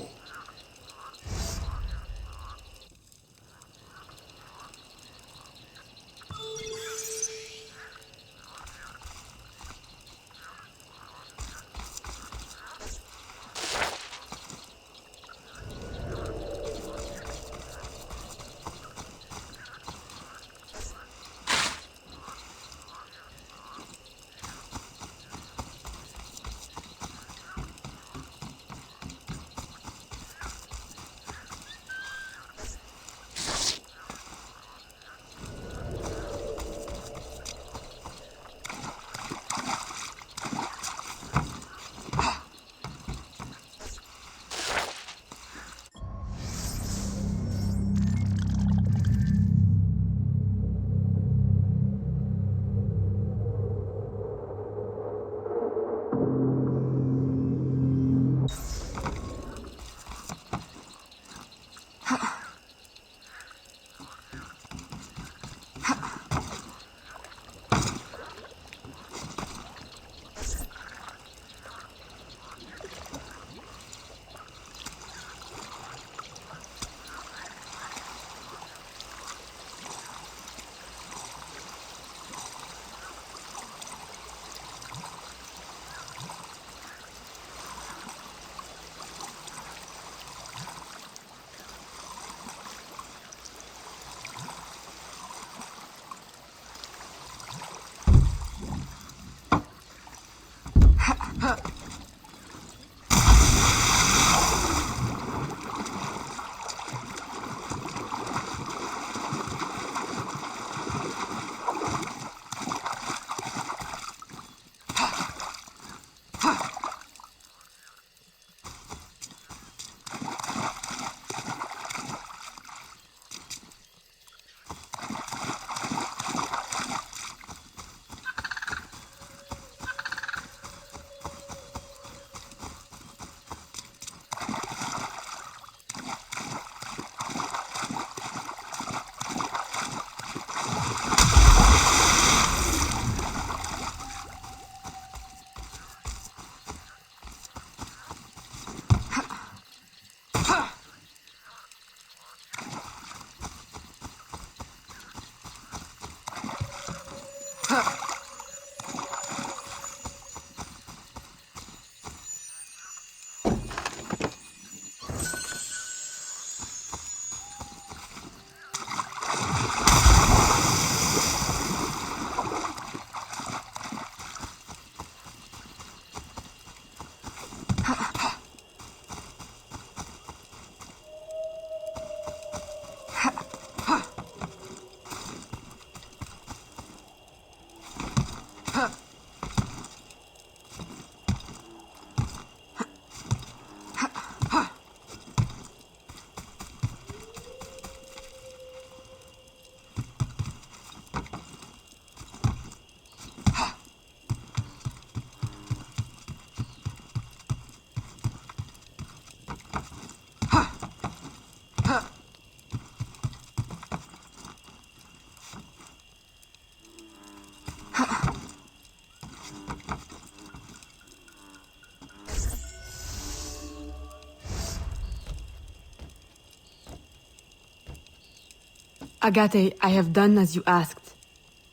Agate, I have done as you asked.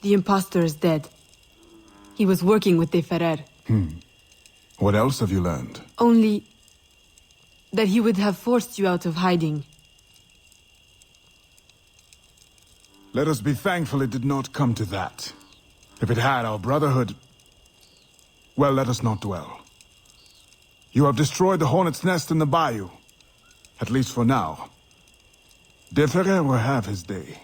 The impostor is dead. He was working with De Ferrer. What else have you learned? Only that he would have forced you out of hiding. Let us be thankful it did not come to that. If it had, our brotherhood... Well, let us not dwell. You have destroyed the hornet's nest in the bayou. At least for now. De Ferrer will have his day.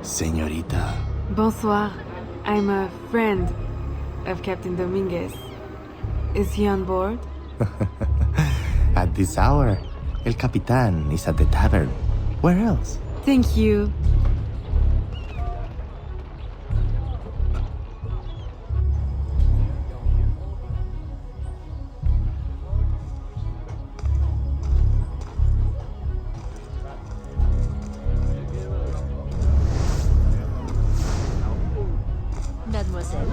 Señorita. Bonsoir. I'm a friend of Captain Dominguez. Is he on board? At this hour, El Capitan is at the tavern. Where else? Thank you. Mademoiselle.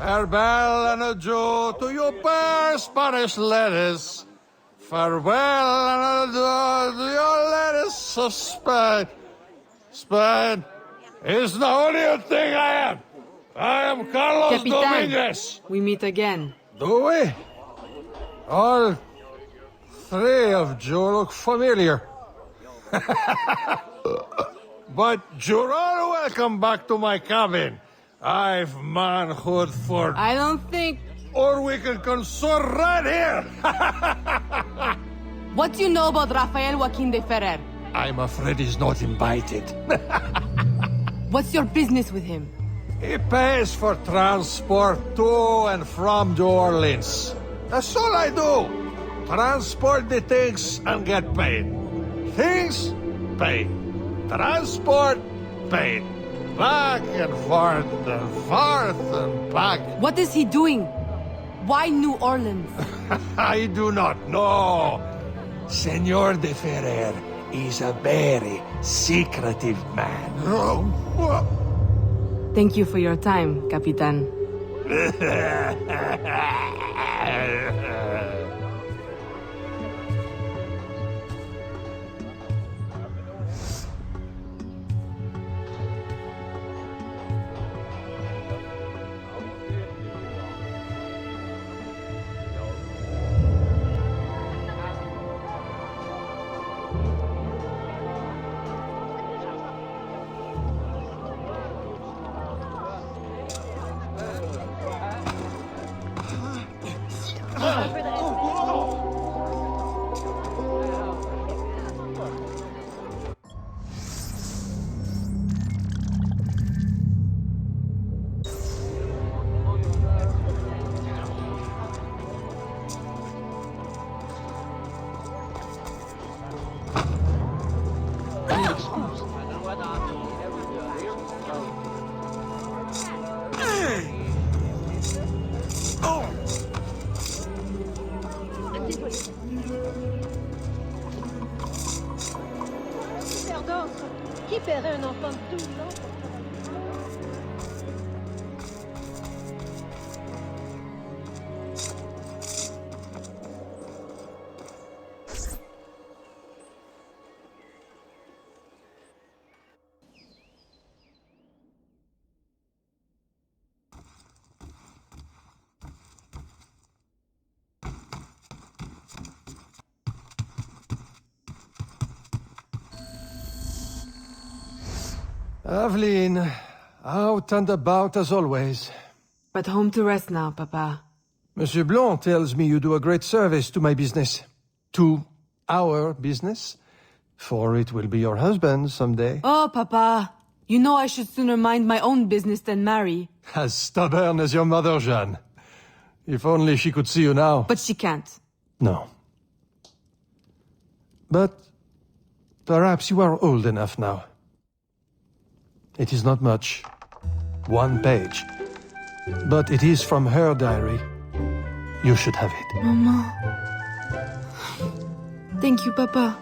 Farewell and adieu to you fair Spanish ladies. Farewell and adieu to your ladies of Spain. Spain is the only thing I am. I am Carlos Capitan, Dominguez. we meet again. Do we? All three of you look familiar. But you're all welcome back to my cabin. I've manhood for... I don't think... Or we can consort right here! What do you know about Rafael Joaquin de Ferrer? I'm afraid he's not invited. What's your business with him? He pays for transport to and from New Orleans. That's all I do. Transport the things and get paid. Things, paid. Transport, paid. Back and forth and back. What is he doing? Why New Orleans? I do not know. Senor de Ferrer is a very secretive man. Thank you for your time, Capitan. Qui paierait un enfant de 12 ans? Aveline, out and about as always. But home to rest now, Papa. Monsieur Blanc tells me you do a great service to my business. To our business. For it will be your husband someday. Oh, Papa. You know I should sooner mind my own business than marry. As stubborn as your mother, Jeanne. If only she could see you now. But she can't. No. But perhaps you are old enough now. It is not much. 1 page. But it is from her diary. You should have it. Mama. Thank you, Papa.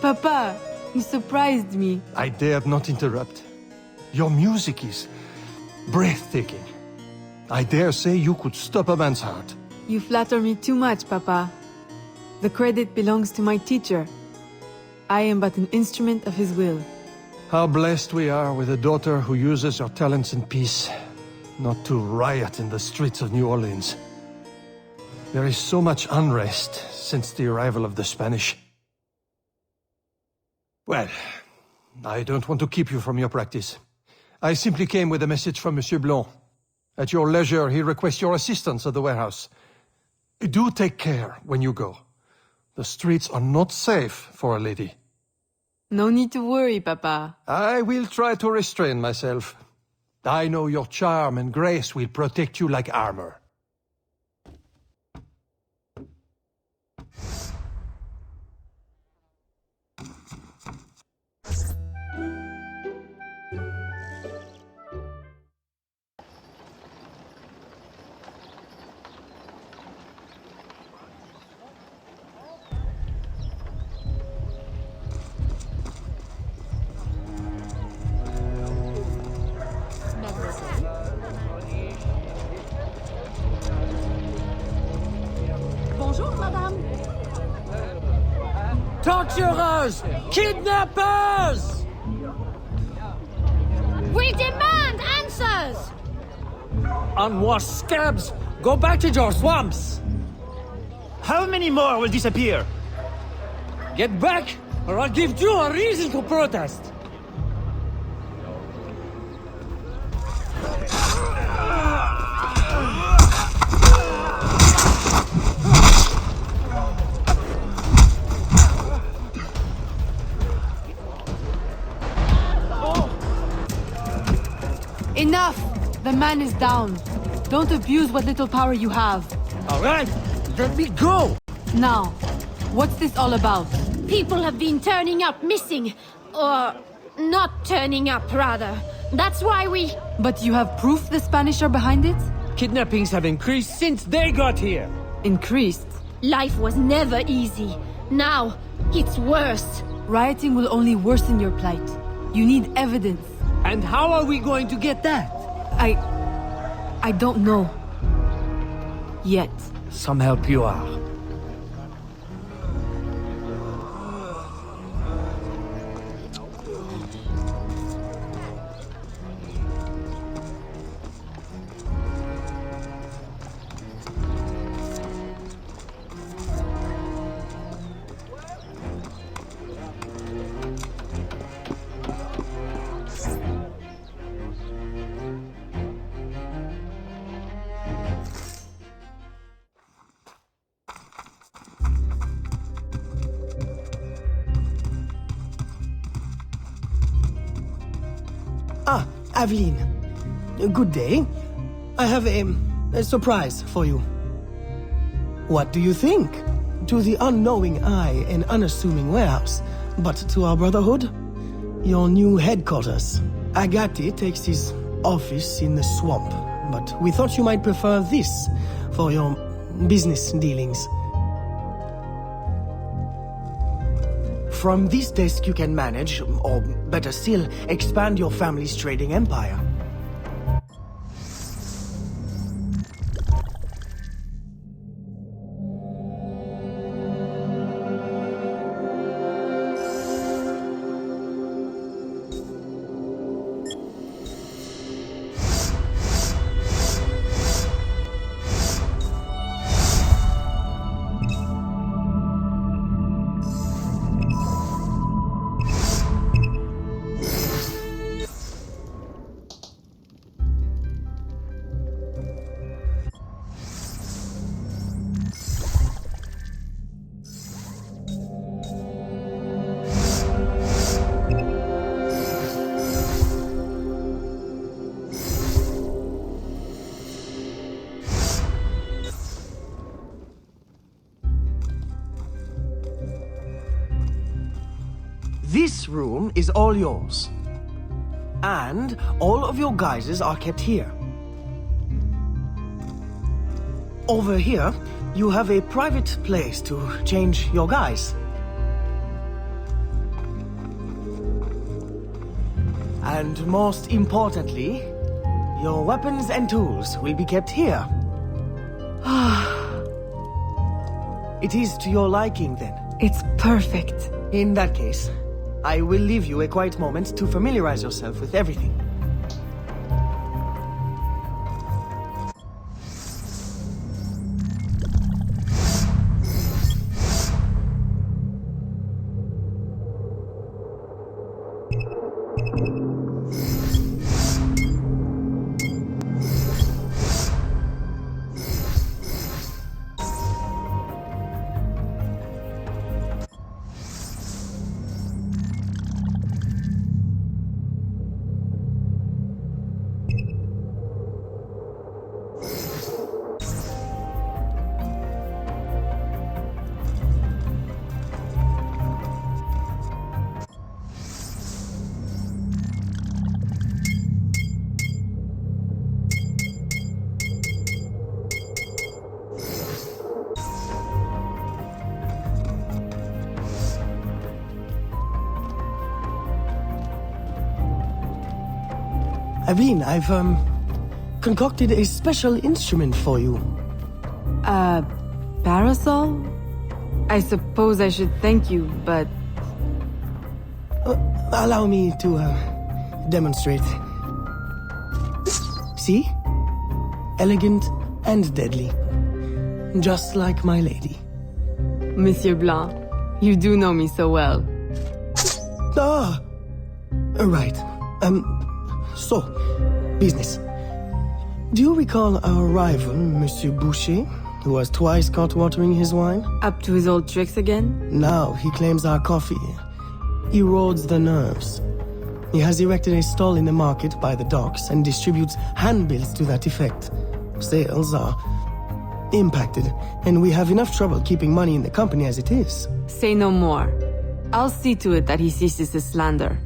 Papa, you surprised me. I dared not interrupt. Your music is breathtaking. I dare say you could stop a man's heart. You flatter me too much, Papa. The credit belongs to my teacher. I am but an instrument of his will. How blessed we are with a daughter who uses her talents in peace, not to riot in the streets of New Orleans. There is so much unrest since the arrival of the Spanish. Well, I don't want to keep you from your practice. I simply came with a message from Monsieur Blanc. At your leisure, he requests your assistance at the warehouse. Do take care when you go. The streets are not safe for a lady. No need to worry, Papa. I will try to restrain myself. I know your charm and grace will protect you like armor. Bonjour, madame. Torturers! Kidnappers! We demand answers! Unwashed scabs! Go back to your swamps! How many more will disappear? Get back, or I'll give you a reason to protest! Enough! The man is down. Don't abuse what little power you have. All right, let me go! Now, what's this all about? People have been turning up missing. Or not turning up, rather. That's why we... But you have proof the Spanish are behind it? Kidnappings have increased since they got here. Increased? Life was never easy. Now, it's worse. Rioting will only worsen your plight. You need evidence. And how are we going to get that? I don't know. Yet. Some help you are. Ah, Aveline. Good day. I have a surprise for you. What do you think? To the unknowing eye, an unassuming warehouse. But to our brotherhood, your new headquarters. Agati takes his office in the swamp, but we thought you might prefer this for your business dealings. From this desk you can manage, or better still, expand your family's trading empire. This room is all yours. And all of your guises are kept here. Over here, you have a private place to change your guise. And most importantly, your weapons and tools will be kept here. It is to your liking, then. It's perfect. In that case, I will leave you a quiet moment to familiarize yourself with everything. Evelyn, I've, concocted a special instrument for you. Parasol? I suppose I should thank you, but... Allow me to, demonstrate. See? Elegant and deadly. Just like my lady. Monsieur Blanc, you do know me so well. Ah! Right. So, business. Do you recall our rival, Monsieur Boucher, who was twice caught watering his wine? Up to his old tricks again? Now he claims our coffee erodes the nerves. He has erected a stall in the market by the docks and distributes handbills to that effect. Sales are impacted, and we have enough trouble keeping money in the company as it is. Say no more. I'll see to it that he ceases his slander.